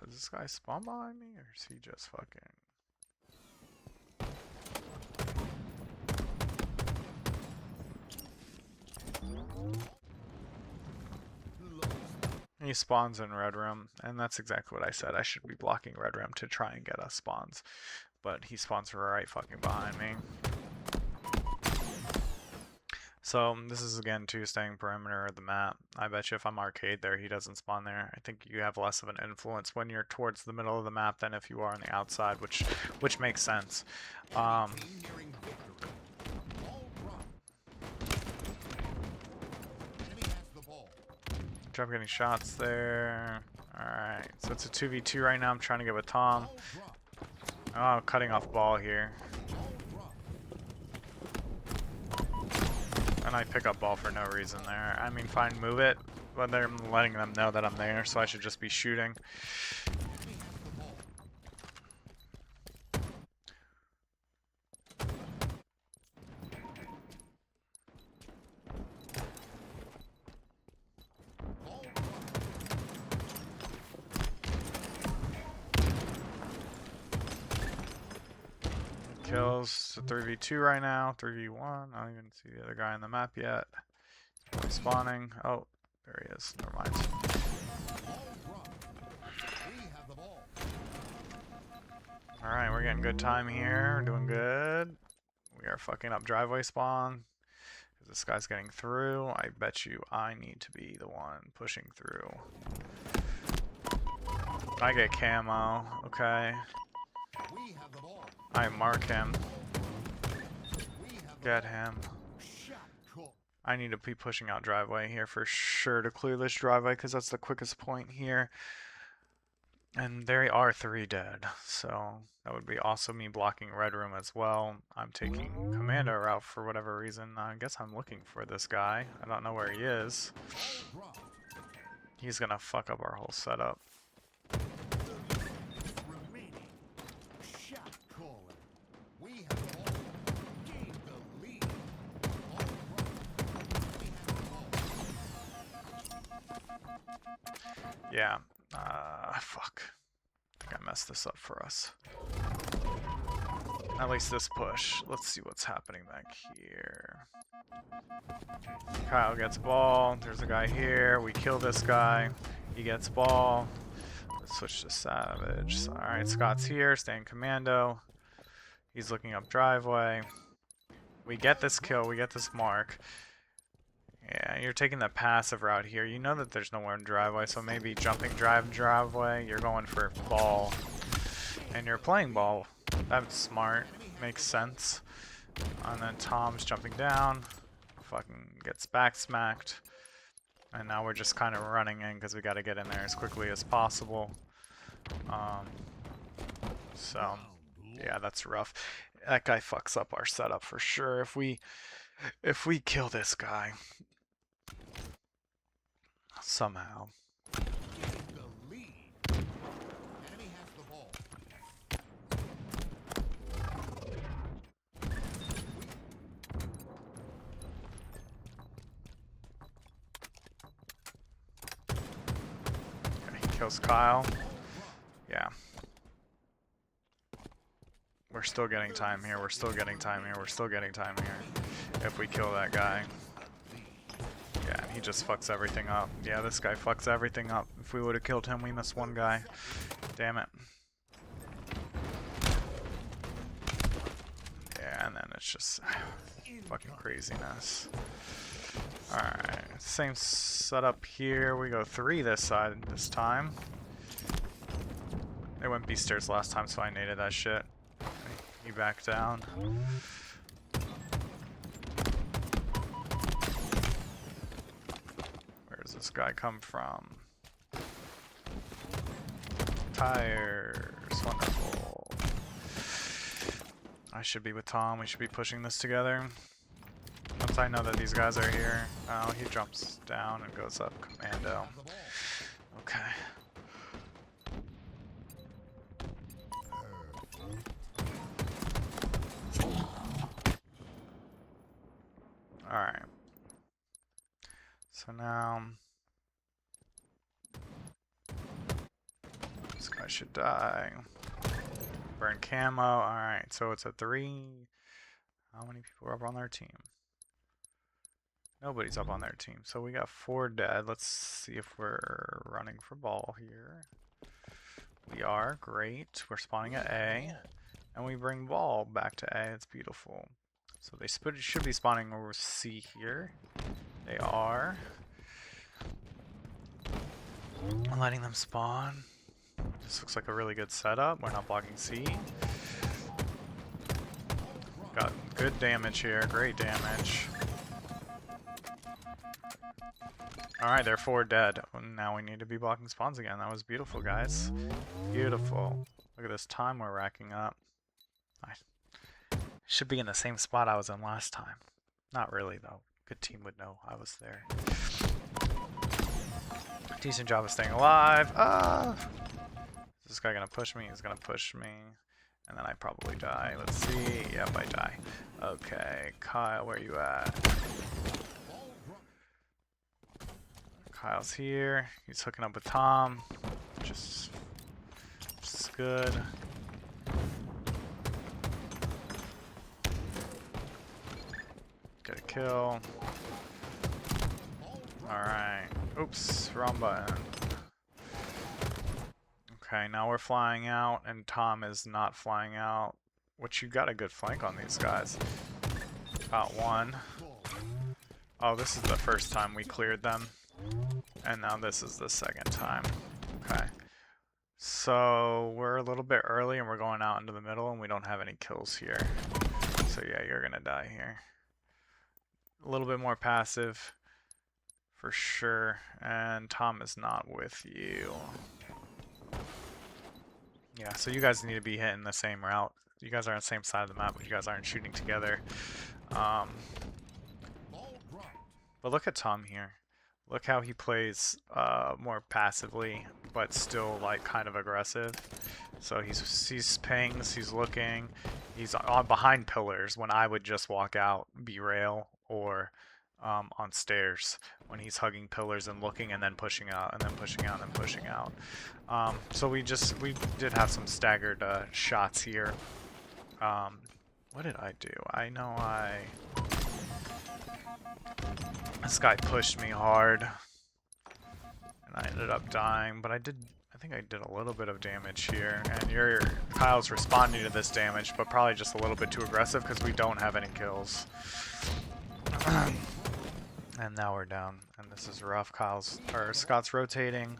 Does this guy spawn behind me? Or is he just fucking... He spawns in red room, and that's exactly what I said. I should be blocking red room to try and get us spawns. But he spawns right fucking behind me. So this is again too staying perimeter of the map. I bet you if I'm arcade there, he doesn't spawn there. I think you have less of an influence when you're towards the middle of the map than if you are on the outside, which makes sense. I'm getting shots there. Alright, so it's a 2v2 right now. I'm trying to get with Tom. Oh, I'm cutting off ball here. And I pick up ball for no reason there. I mean, fine, move it, but they're letting them know that I'm there, so I should just be shooting. Kills, it's a 3v2 right now, 3v1. I don't even see the other guy on the map yet. He's spawning. Oh, there he is. Never mind. Alright, we're getting good time here. We're doing good. We are fucking up driveway spawn. This guy's getting through. I bet you I need to be the one pushing through. I get camo. Okay. I mark him. Get him. I need to be pushing out driveway here for sure to clear this driveway because that's the quickest point here. And there are 3 dead. So that would be also me blocking red room as well. I'm taking commando route for whatever reason. I guess I'm looking for this guy. I don't know where he is. He's gonna fuck up our whole setup. Yeah, fuck. I think I messed this up for us. At least this push. Let's see what's happening back here. Kyle gets ball. There's a guy here. We kill this guy. He gets ball. Let's switch to Savage. Alright, Scott's here. Staying commando. He's looking up driveway. We get this kill. We get this mark. Yeah, you're taking the passive route here. You know that there's nowhere in driveway, so maybe jumping driveway, you're going for ball. And you're playing ball. That's smart. Makes sense. And then Tom's jumping down. Fucking gets back smacked. And now we're just kind of running in because we got to get in there as quickly as possible. So, yeah, that's rough. That guy fucks up our setup for sure. If we kill this guy somehow. Okay, he kills Kyle. Yeah. We're still getting time here. We're still getting time here. We're still getting time here. If we kill that guy. Yeah, he just fucks everything up. Yeah, this guy fucks everything up. If we would have killed him, we missed one guy. Damn it. Yeah, and then it's just fucking craziness. Alright, same setup here. We go 3 this side this time. They went B stairs last time, so I naded that shit. He backed down. this guy come from? Tires. Wonderful. I should be with Tom. We should be pushing this together. Once I know that these guys are here. Oh, he jumps down and goes up commando. Okay. Alright. So now this guy should die. Burn camo. Alright, so it's a 3. How many people are up on their team? Nobody's up on their team. So we got 4 dead. Let's see if we're running for ball here. We are. Great. We're spawning at A. And we bring ball back to A. It's beautiful. So they should be spawning over C here. They are. I'm letting them spawn. This looks like a really good setup. We're not blocking C. Got good damage here. Great damage. Alright, they're 4 dead. Now we need to be blocking spawns again. That was beautiful, guys. Beautiful. Look at this time we're racking up. I should be in the same spot I was in last time. Not really, though. Good team would know I was there. Decent job of staying alive. Is this guy gonna push me? He's gonna push me. And then I probably die. Let's see. Yep, I die. Okay, Kyle, where you at? Kyle's here. He's hooking up with Tom. Just good. Get a kill. Alright. Oops, wrong button. Okay, now we're flying out, and Tom is not flying out. Which you got a good flank on these guys. About 1. Oh, this is the first time we cleared them. And now this is the second time. Okay. So we're a little bit early and we're going out into the middle and we don't have any kills here. So yeah, you're gonna die here. A little bit more passive for sure. And Tom is not with you. Yeah, so you guys need to be hitting the same route. You guys are on the same side of the map, but you guys aren't shooting together. But look at Tom here. Look how he plays more passively, but still like kind of aggressive. So he sees pings, he's looking, he's on behind pillars when I would just walk out, be rail, or on stairs when he's hugging pillars and looking and then pushing out and then pushing out and then pushing out. So we did have some staggered shots here. What did I do? I know this guy pushed me hard and I ended up dying, but I think I did a little bit of damage here, and Kyle's responding to this damage, but probably just a little bit too aggressive because we don't have any kills. And now we're down, and this is rough. Scott's rotating.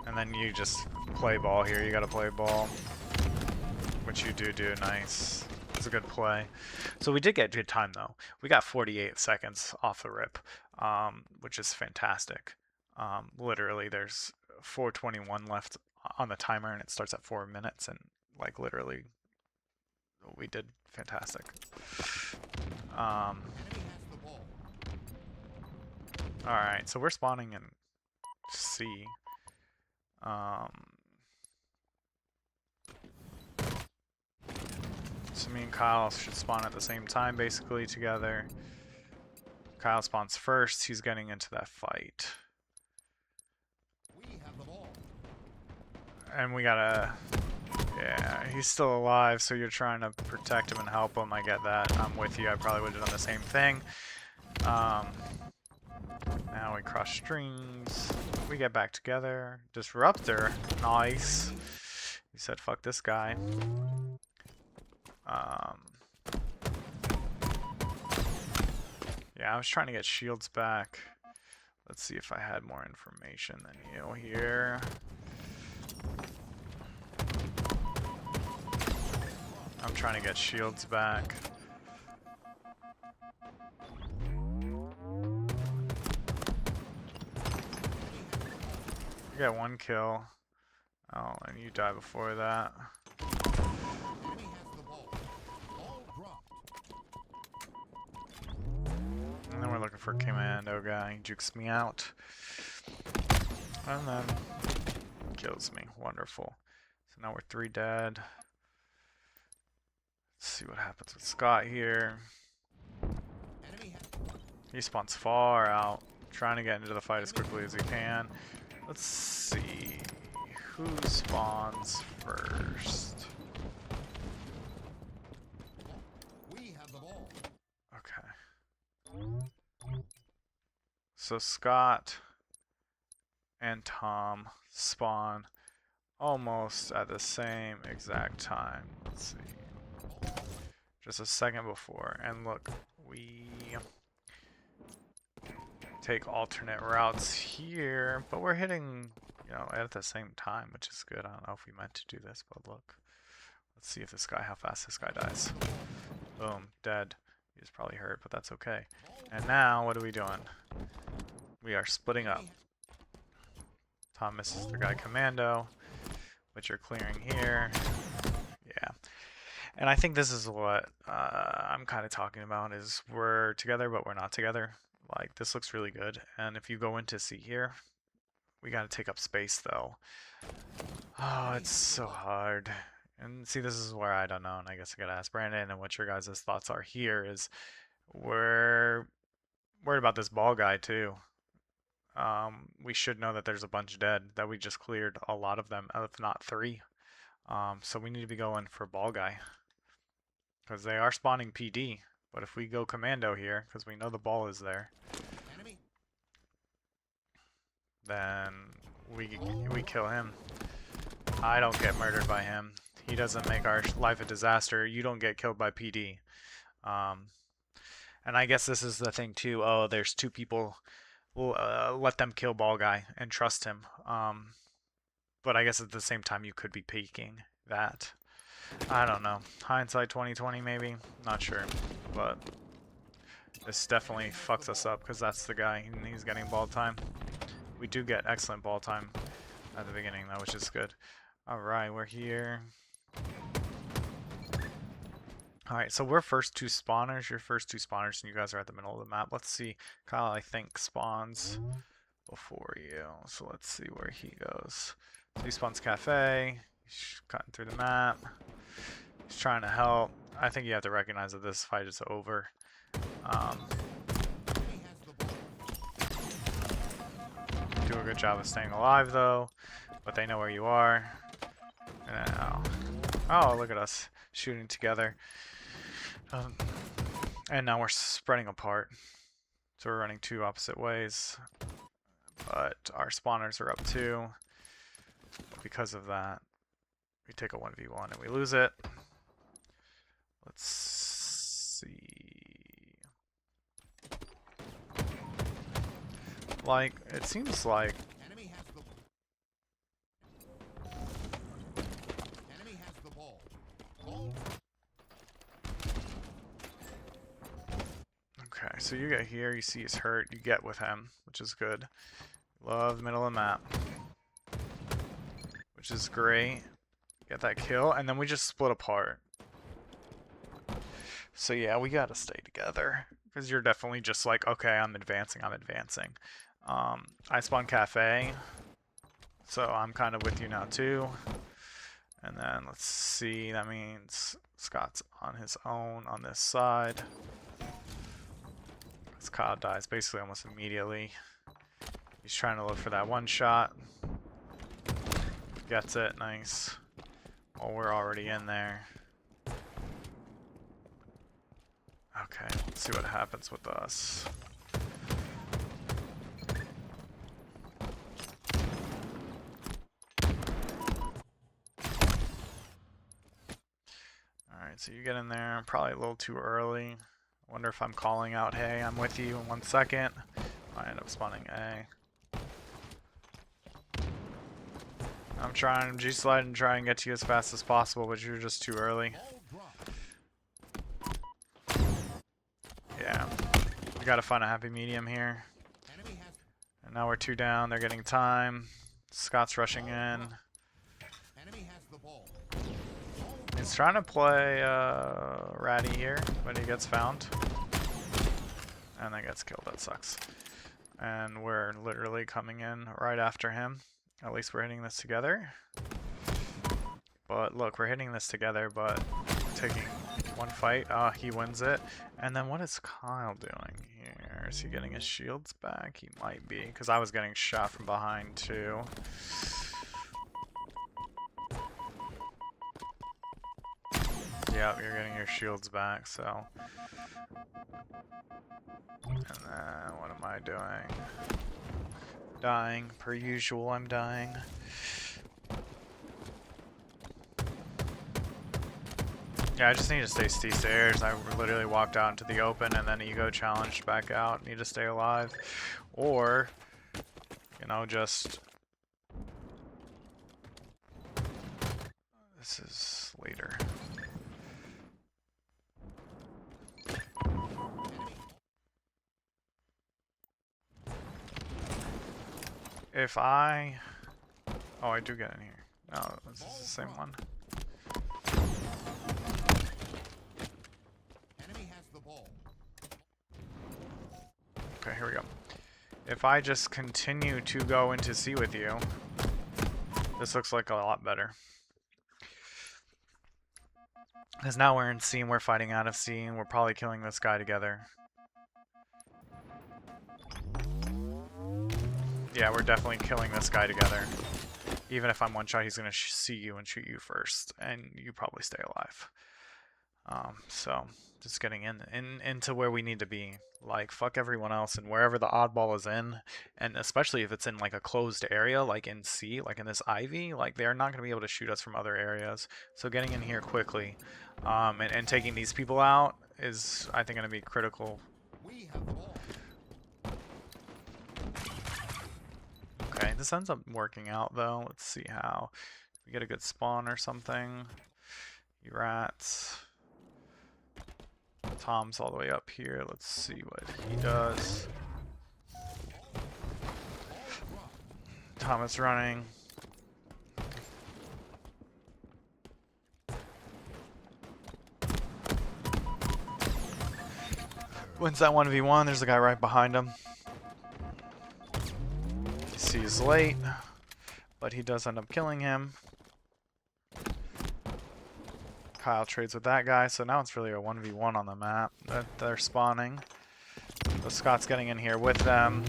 And then you just play ball here. You gotta play ball, which you do. Nice. It's a good play. So we did get good time though. We got 48 seconds off the rip, which is fantastic. Literally, there's 4:21 left on the timer, and it starts at 4 minutes, and like literally, we did fantastic. Alright, so we're spawning in C. So me and Kyle should spawn at the same time, basically, together. Kyle spawns first. He's getting into that fight. And we gotta... Yeah, he's still alive, so you're trying to protect him and help him. I get that. I'm with you. I probably would have done the same thing. Now we cross streams. We get back together. Disruptor. Nice. He said, fuck this guy. Yeah, I was trying to get shields back. Let's see if I had more information than you here. I'm trying to get shields back. You got 1 kill. Oh, and you die before that. And then we're looking for Commando guy. He jukes me out. And then kills me. Wonderful. So now we're 3 dead. Let's see what happens with Scott here. He spawns far out, trying to get into the fight as quickly as he can. Let's see who spawns first. Okay. So Scott and Tom spawn almost at the same exact time. Let's see. Just a second before. And look, we take alternate routes here, but we're hitting, you know, at the same time, which is good. I don't know if we meant to do this, but look. Let's see if this guy, how fast this guy dies. Boom, dead. He's probably hurt, but that's okay. And now, what are we doing? We are splitting up. Tom misses the guy Commando, which you're clearing here. Yeah. And I think this is what I'm kind of talking about, is we're together, but we're not together. Like, this looks really good. And if you go into see here, we got to take up space, though. Oh, it's so hard. And see, this is where I don't know, and I guess I gotta ask Brandon and what your guys' thoughts are here is we're worried about this ball guy, too. We should know that there's a bunch dead, that we just cleared a lot of them, if not 3. So we need to be going for ball guy. Because they are spawning PD. But if we go commando here, because we know the ball is there, then we kill him. I don't get murdered by him. He doesn't make our life a disaster. You don't get killed by PD. And I guess this is the thing too. Oh, there's 2 people. Let them kill ball guy and trust him. But I guess at the same time you could be peeking that. I don't know. Hindsight 2020 maybe? Not sure. But this definitely fucks us up because that's the guy and he's getting ball time. We do get excellent ball time at the beginning though, which is good. Alright, we're here. Alright, so we're first 2 spawners. Your first 2 spawners and you guys are at the middle of the map. Let's see. Kyle, I think, spawns before you. So let's see where he goes. So he spawns cafe. He's cutting through the map. He's trying to help. I think you have to recognize that this fight is over. Do a good job of staying alive though, but they know where you are. Oh, look at us shooting together. And now we're spreading apart. So we're running 2 opposite ways. But our spawners are up too. Because of that, we take a 1v1 and we lose it. Let's see. Like, it seems like okay, so you get here, you see he's hurt, you get with him, which is good. Love the middle of the map. Which is great. Get that kill, and then we just split apart. So yeah, we gotta stay together. Because you're definitely just like, okay, I'm advancing. I spawned cafe. So I'm kind of with you now too. And then let's see, that means Scott's on his own on this side. Kyle dies basically almost immediately. He's trying to look for that 1 shot. Gets it, nice. Well, we're already in there. Okay, let's see what happens with us. Alright, so you get in there, probably a little too early. Wonder if I'm calling out, hey, I'm with you in 1 second. I end up spawning A. I'm trying to G-slide and try and get to you as fast as possible, but you're just too early. Yeah. We gotta find a happy medium here. And now we're 2 down, they're getting time. Scott's rushing in. Enemy has the ball. He's trying to play Ratty here, but he gets found. And then gets killed. That sucks. And we're literally coming in right after him. At least we're hitting this together. But look, we're hitting this together, but taking one fight. He wins it. And then what is Kyle doing here? Is he getting his shields back? He might be, because I was getting shot from behind too. Yep, you're getting your shields back, so. And then, what am I doing? Dying. Per usual, I'm dying. Yeah, I just need to stay stairs. I literally walked out into the open and then ego challenged back out. Need to stay alive. Or, you know, just... This is later. If I... Oh, I do get in here. No, this is the same one. Enemy has the ball. Okay, here we go. If I just continue to go into C with you, this looks like a lot better. Because now we're in C and we're fighting out of C and we're probably killing this guy together. Yeah, we're definitely killing this guy together. Even if I'm one shot, he's going to see you and shoot you first, and you probably stay alive. So, just getting into where we need to be. Like, fuck everyone else, and wherever the oddball is in, and especially if it's in, like, a closed area, like in C, like in this Ivy, like, they're not going to be able to shoot us from other areas. So getting in here quickly, and taking these people out is, I think, going to be critical. We have the ball. Okay, this ends up working out though. Let's see how. We get a good spawn or something. You rats. Tom's all the way up here. Let's see what he does. Thomas running. Wins that 1v1. There's a guy right behind him. He's late, but he does end up killing him. Kyle trades with that guy, so now it's really a 1v1 on the map that they're spawning. So Scott's getting in here with them.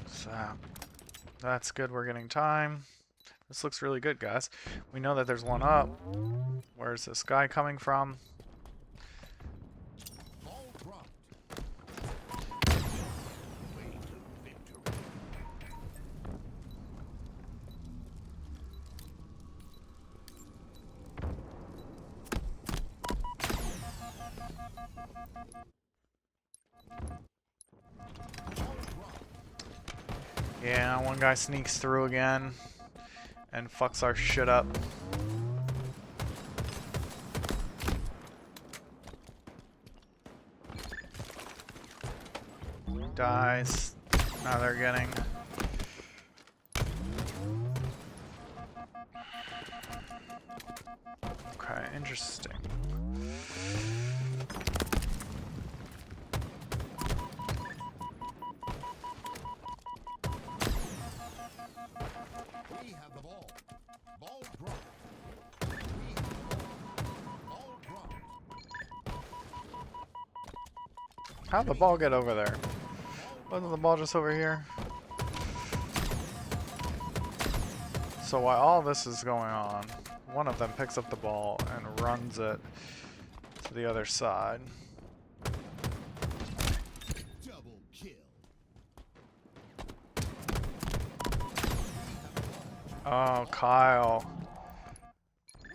So that's good, we're getting time. This looks really good, guys. We know that there's one up. Where's this guy coming from? Yeah, one guy sneaks through again and fucks our shit up. Dies. Now they're getting... Okay, interesting. We have the ball. Ball dropped. We have the ball. Ball dropped. How'd the ball get over there? Wasn't the ball just over here? So while all this is going on, one of them picks up the ball and runs it to the other side. Double kill. Oh, Kyle.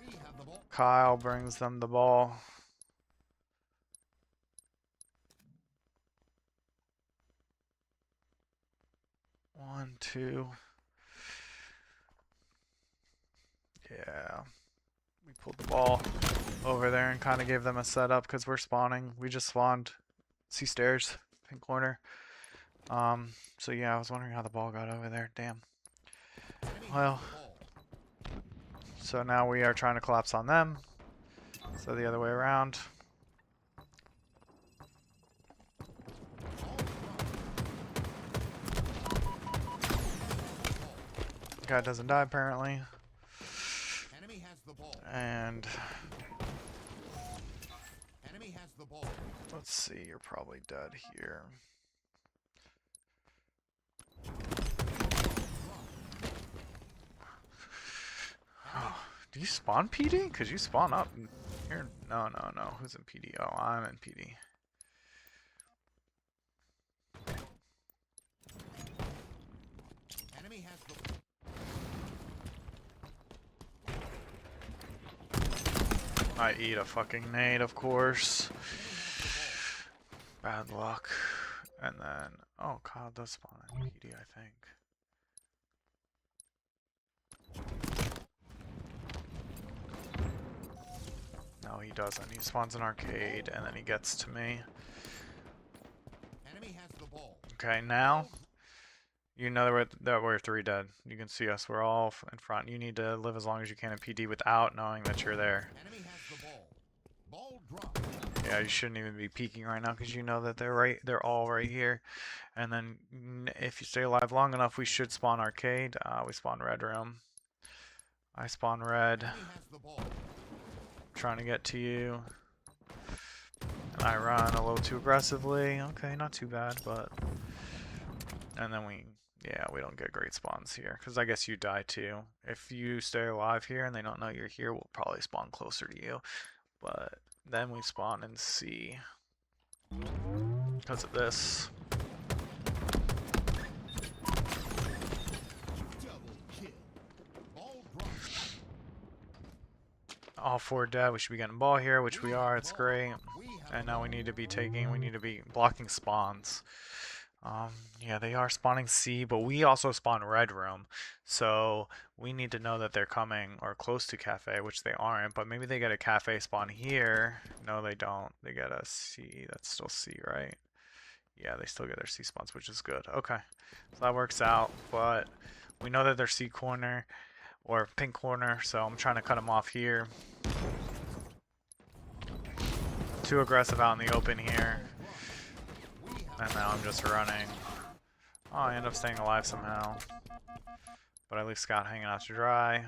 We have the ball. Kyle brings them the ball. One, two. Yeah. We pulled the ball over there and kind of gave them a setup because we're spawning. We just spawned. See stairs, pink corner. So yeah, I was wondering how the ball got over there. Damn. Enemy has Well, the ball. so now we are trying to collapse on them. So the other way around. Guy doesn't die apparently. Enemy has the ball. And Enemy has the ball. let's see, you're probably dead here. Do you spawn PD? Cause you spawn up here. No, no, no. Who's in PD? Oh, I'm in PD. Enemy has the I eat a fucking nade, of course. Bad luck. And then, oh, Kyle does spawn in PD, I think. No, he doesn't. He spawns in arcade, and then he gets to me. enemy has the ball. Okay, now you know that we're 3 dead. You can see us. We're all in front. You need to live as long as you can in PD without knowing that you're there. Enemy has the ball. Ball drop. Yeah, you shouldn't even be peeking right now because you know that they're all right here. And then if you stay alive long enough, we should spawn arcade. We spawn red room. I spawn red. Enemy has the ball. Trying to get to you. And I run a little too aggressively. Okay, not too bad, but and then we don't get great spawns here because I guess you die too. If you stay alive here and they don't know you're here, we'll probably spawn closer to you. But then we spawn in C because of this. Double kill. Ball drop. All 4 dead. We should be getting ball here, which we are. It's great. And now we need to be blocking spawns. Yeah, they are spawning C, but we also spawn red room. So we need to know that they're coming or close to cafe, which they aren't. But maybe they get a cafe spawn here. No, they don't. They get a C. That's still C, right? Yeah, they still get their C spawns, which is good. Okay, so that works out. But we know that they're C corner or pink corner, so I'm trying to cut them off here. Too aggressive out in the open here. And now I'm just running. Oh, I end up staying alive somehow. But at least got hanging out to dry.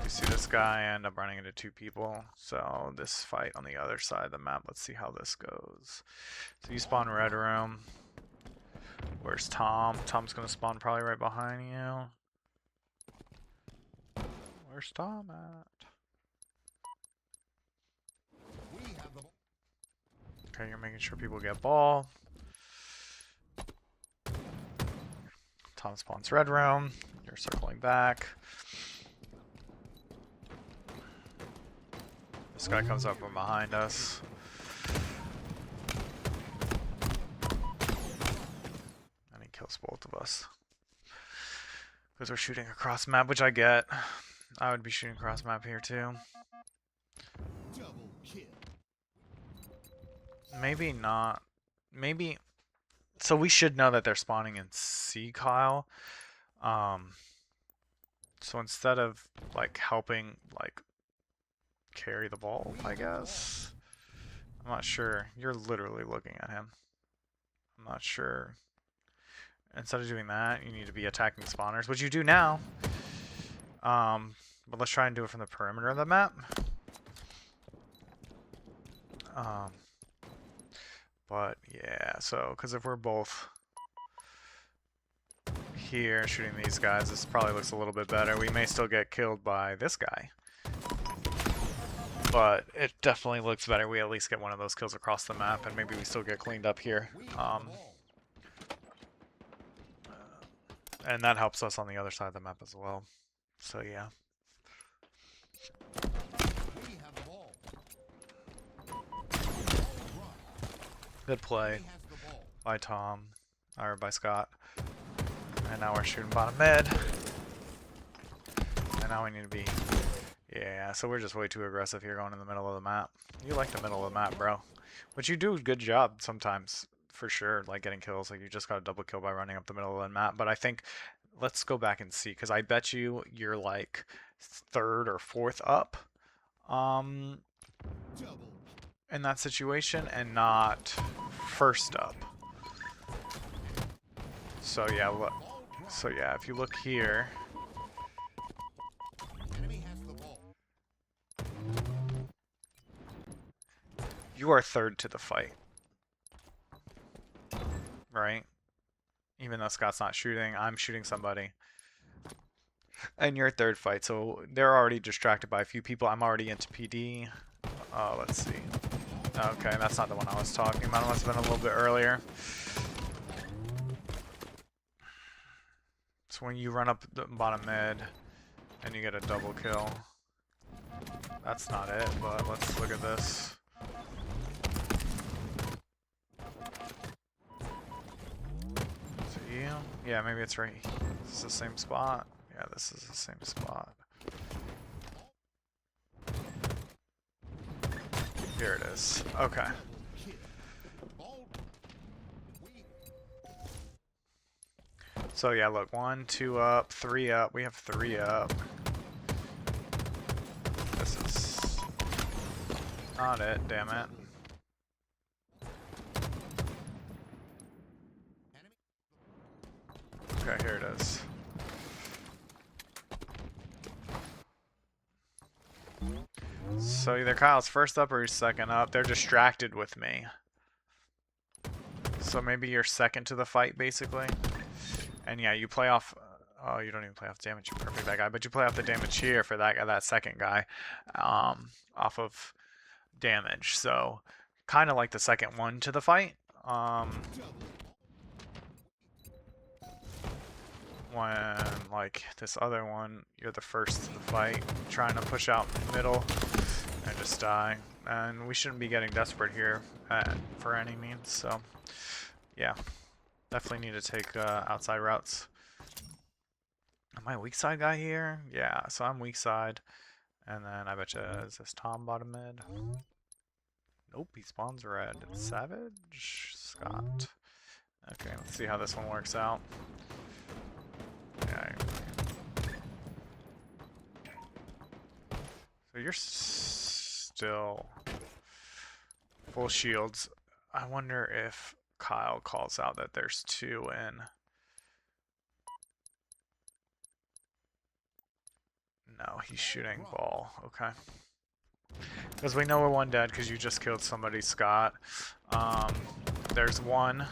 You see this guy, I end up running into 2 people. So this fight on the other side of the map, let's see how this goes. So you spawn red room. Where's Tom? Tom's gonna spawn probably right behind you. Where's Tom at? We have the ball. Okay, you're making sure people get ball. Tom spawns red room. You're circling back. This guy comes up from behind us. And he kills both of us. Because we're shooting across map, which I get. I would be shooting across map here too. Double kill. Maybe not. Maybe. So we should know that they're spawning in C, Kyle. So instead of like helping like carry the ball, I guess. I'm not sure. You're literally looking at him. I'm not sure. Instead of doing that, you need to be attacking spawners, which you do now. But let's try and do it from the perimeter of the map. But yeah, so because if we're both here shooting these guys, this probably looks a little bit better. We may still get killed by this guy, but it definitely looks better. We at least get one of those kills across the map, and maybe we still get cleaned up here. And that helps us on the other side of the map as well. So yeah. We have the ball. Good play Enemy has the ball. by Tom, or by Scott. And now we're shooting bottom mid. And now we need to be Yeah, so we're just way too aggressive here going in the middle of the map. You like the middle of the map, bro. But you do a good job sometimes, for sure, like getting kills. Like you just got a double kill by running up the middle of the map. But I think, let's go back and see, because I bet you're like third or fourth up um, Double. in that situation and not first up. So yeah, look. Ball dropped. So yeah, if you look here, Enemy has the ball. you are third to the fight, right? Even though Scott's not shooting, I'm shooting somebody. And you're third fight, so they're already distracted by a few people. I'm already into PD. Let's see. Okay, that's not the one I was talking about. It must have been a little bit earlier. So when you run up the bottom mid and you get a double kill. That's not it, but let's look at this. So you? Yeah, maybe it's right. This is the same spot. Yeah, this is the same spot. Here it is. Okay. Kill. Ball. We So yeah, look, 1, 2 up, 3 up. We have 3 up. This is not it, damn it. enemy. Okay, here it is. So either Kyle's first up or he's second up. They're distracted with me. So maybe you're second to the fight, basically. And yeah, you play off. Oh, you don't even play off damage. You're perfect, that guy. But you play off the damage here for that guy, that second guy, off of damage. So kind of like the second one to the fight. When like this other one, you're the first to the fight, trying to push out middle and just die. And we shouldn't be getting desperate here for any means. So yeah, definitely need to take outside routes. Am I weak side guy here? Yeah, so I'm weak side. And then I bet you, is this Tom bottom mid? Nope, he spawns red. Savage? Scott. Okay, let's see how this one works out. Yeah. So you're still full shields. I wonder if Kyle calls out that there's 2 in. No, he's shooting ball. Okay. Because we know we're 1 dead because you just killed somebody, Scott. There's 1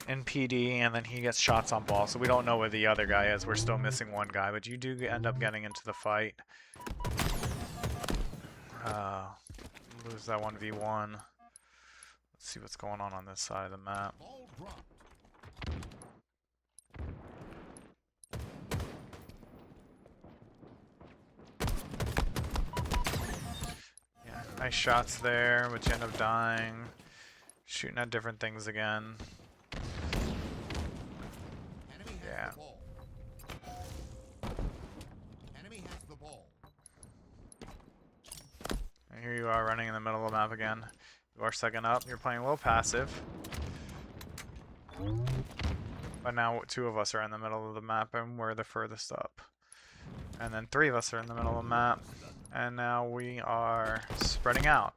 in PD, and then he gets shots on ball, so we don't know where the other guy is. We're still missing 1 guy, but you do end up getting into the fight. Lose that 1v1. Let's see what's going on this side of the map. Ball dropped. Yeah, nice shots there, but you end up dying. Shooting at different things again. Enemy has Yeah. the ball. Enemy has the ball. And here you are running in the middle of the map again. You are second up. You're playing a little passive. But now 2 of us are in the middle of the map and we're the furthest up. And then 3 of us are in the middle of the map. And now we are spreading out.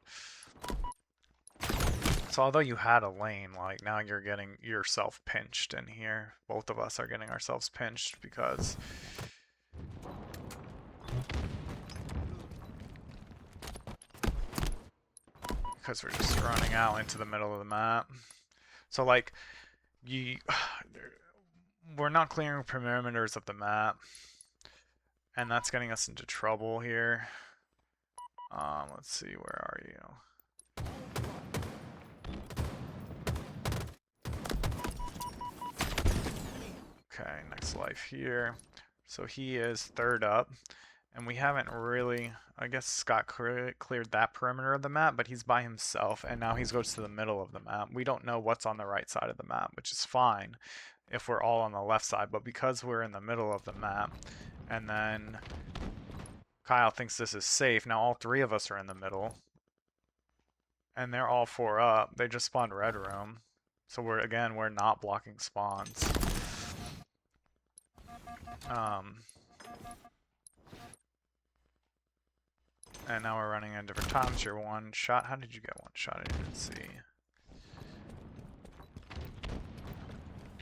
So although you had a lane, like now you're getting yourself pinched in here. Both of us are getting ourselves pinched because we're just running out into the middle of the map. So like we're not clearing perimeters of the map, and that's getting us into trouble here. Let's see, where are you? Okay, next life here. So he is third up, and we haven't really, I guess Scott cleared that perimeter of the map, but he's by himself, and now he goes to the middle of the map. We don't know what's on the right side of the map, which is fine if we're all on the left side, but because we're in the middle of the map, and then Kyle thinks this is safe. Now all three of us are in the middle. And they're all four up. They just spawned red room. So we're not blocking spawns. Um, and now we're running at different times. You're one shot. How did you get one shot? I didn't see.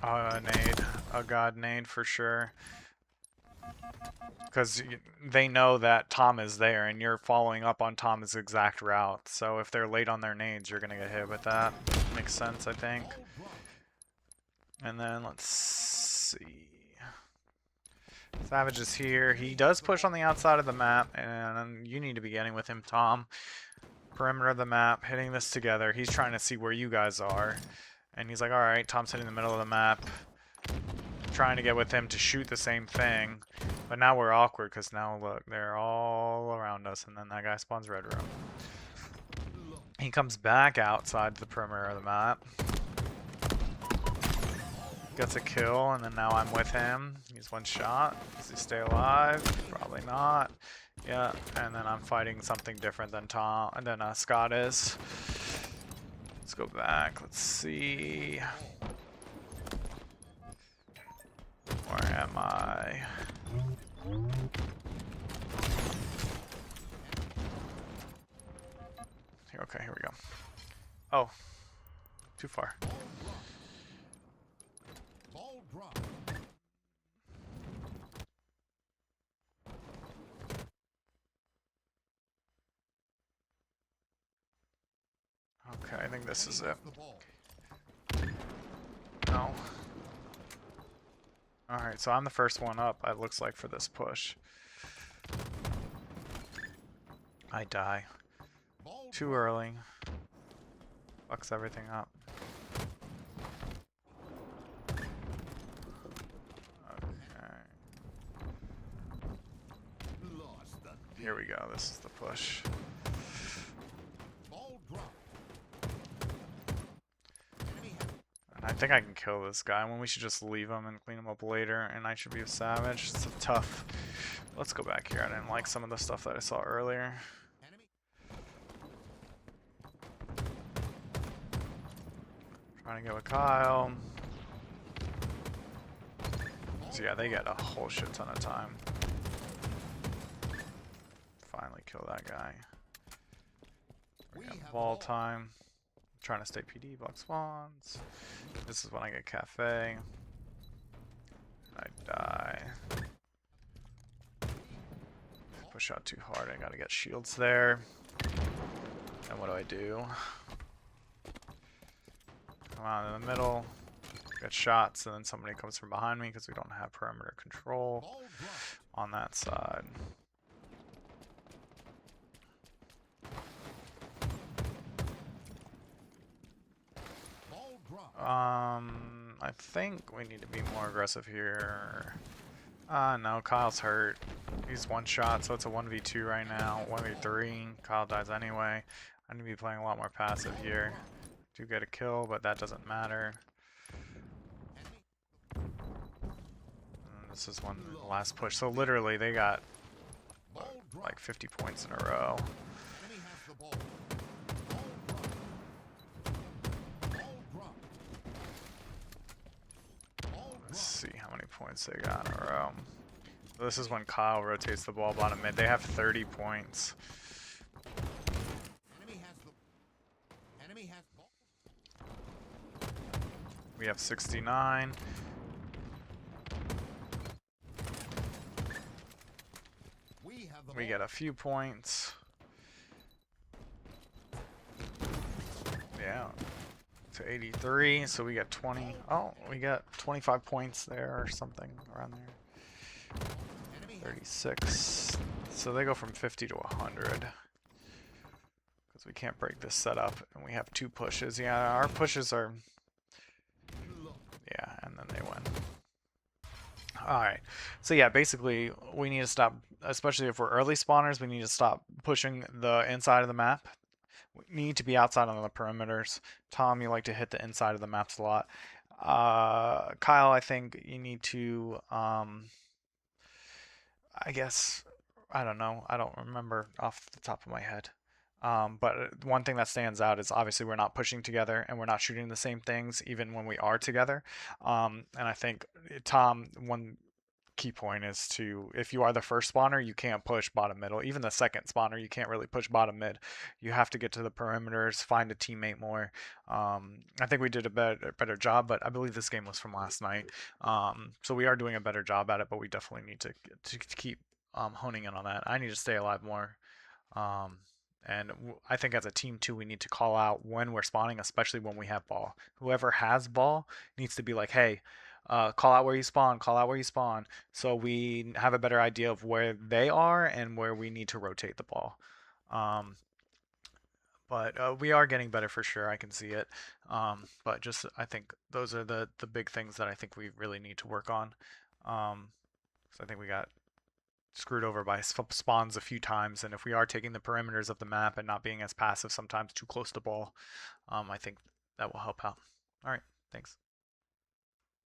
A nade. A god nade for sure. Because they know that Tom is there and you're following up on Tom's exact route. So if they're late on their nades, you're going to get hit with that. Makes sense, I think. And then let's see. Savage is here. He does push on the outside of the map, and you need to be getting with him, Tom. Perimeter of the map, hitting this together. He's trying to see where you guys are. And he's like, alright, Tom's hitting the middle of the map. Trying to get with him to shoot the same thing. But now we're awkward, because now, look, they're all around us, and then that guy spawns red room. He comes back outside the perimeter of the map. Gets a kill, and then now I'm with him. He's one shot. Does he stay alive? Probably not. Yeah, and then I'm fighting something different than Tom, and then Scott is. Let's go back. Let's see. Where am I? Here, okay, here we go. Oh, too far. Okay, I think this is it. No. Alright, so I'm the first one up, it looks like, for this push. I die. Too early. Fucks everything up. Okay. Here we go, this is the push. I think I can kill this guy, when we should just leave him and clean him up later, and I should be a savage. It's a tough. Let's go back here. I didn't like some of the stuff that I saw earlier. Trying to get with Kyle. So yeah, they get a whole shit ton of time. Finally kill that guy. We got ball time. Trying to stay PD, block spawns. This is when I get cafe. I die. Push out too hard, I gotta get shields there. And what do? Come on in the middle. Get shots, and then somebody comes from behind me because we don't have perimeter control on that side. I think we need to be more aggressive here. No, Kyle's hurt. He's one shot, so it's a 1v2 right now. 1v3. Kyle dies anyway. I need to be playing a lot more passive here. Do get a kill, but that doesn't matter. And this is one last push. So literally, they got like 50 points in a row. Let's see how many points they got in a row. This is when Kyle rotates the ball bottom mid. They have 30 points. We have 69. We get a few points. Yeah. To 83, so we got 20. Oh, we got 25 points there or something around there. 36. So they go from 50 to 100. Because we can't break this setup, and we have two pushes. Yeah, our pushes are... Yeah, and then they win. Alright, so yeah, basically, we need to stop, especially if we're early spawners, we need to stop pushing the inside of the map. We need to be outside on the perimeters. Tom, you like to hit the inside of the maps a lot. Kyle, I think you need to, I guess, I don't know. I don't remember off the top of my head. But one thing that stands out is obviously we're not pushing together and we're not shooting the same things even when we are together. And I think Tom, one key point is to if you are the first spawner, you can't push bottom middle. Even the second spawner, you can't really push bottom mid. You have to get to the perimeters, find a teammate more. I think we did a better job, but I believe this game was from last night. So we are doing a better job at it, but we definitely need to keep honing in on that. I need to stay alive more. Um, and I think as a team too, we need to call out when we're spawning, especially when we have ball. Whoever has ball needs to be like, hey, call out where you spawn, call out where you spawn, so we have a better idea of where they are and where we need to rotate the ball. Um, but we are getting better for sure. I can see it. But just I think those are the big things that I think we really need to work on. So I think we got screwed over by spawns a few times, and if we are taking the perimeters of the map and not being as passive sometimes too close to ball, I think that will help out. All right, thanks.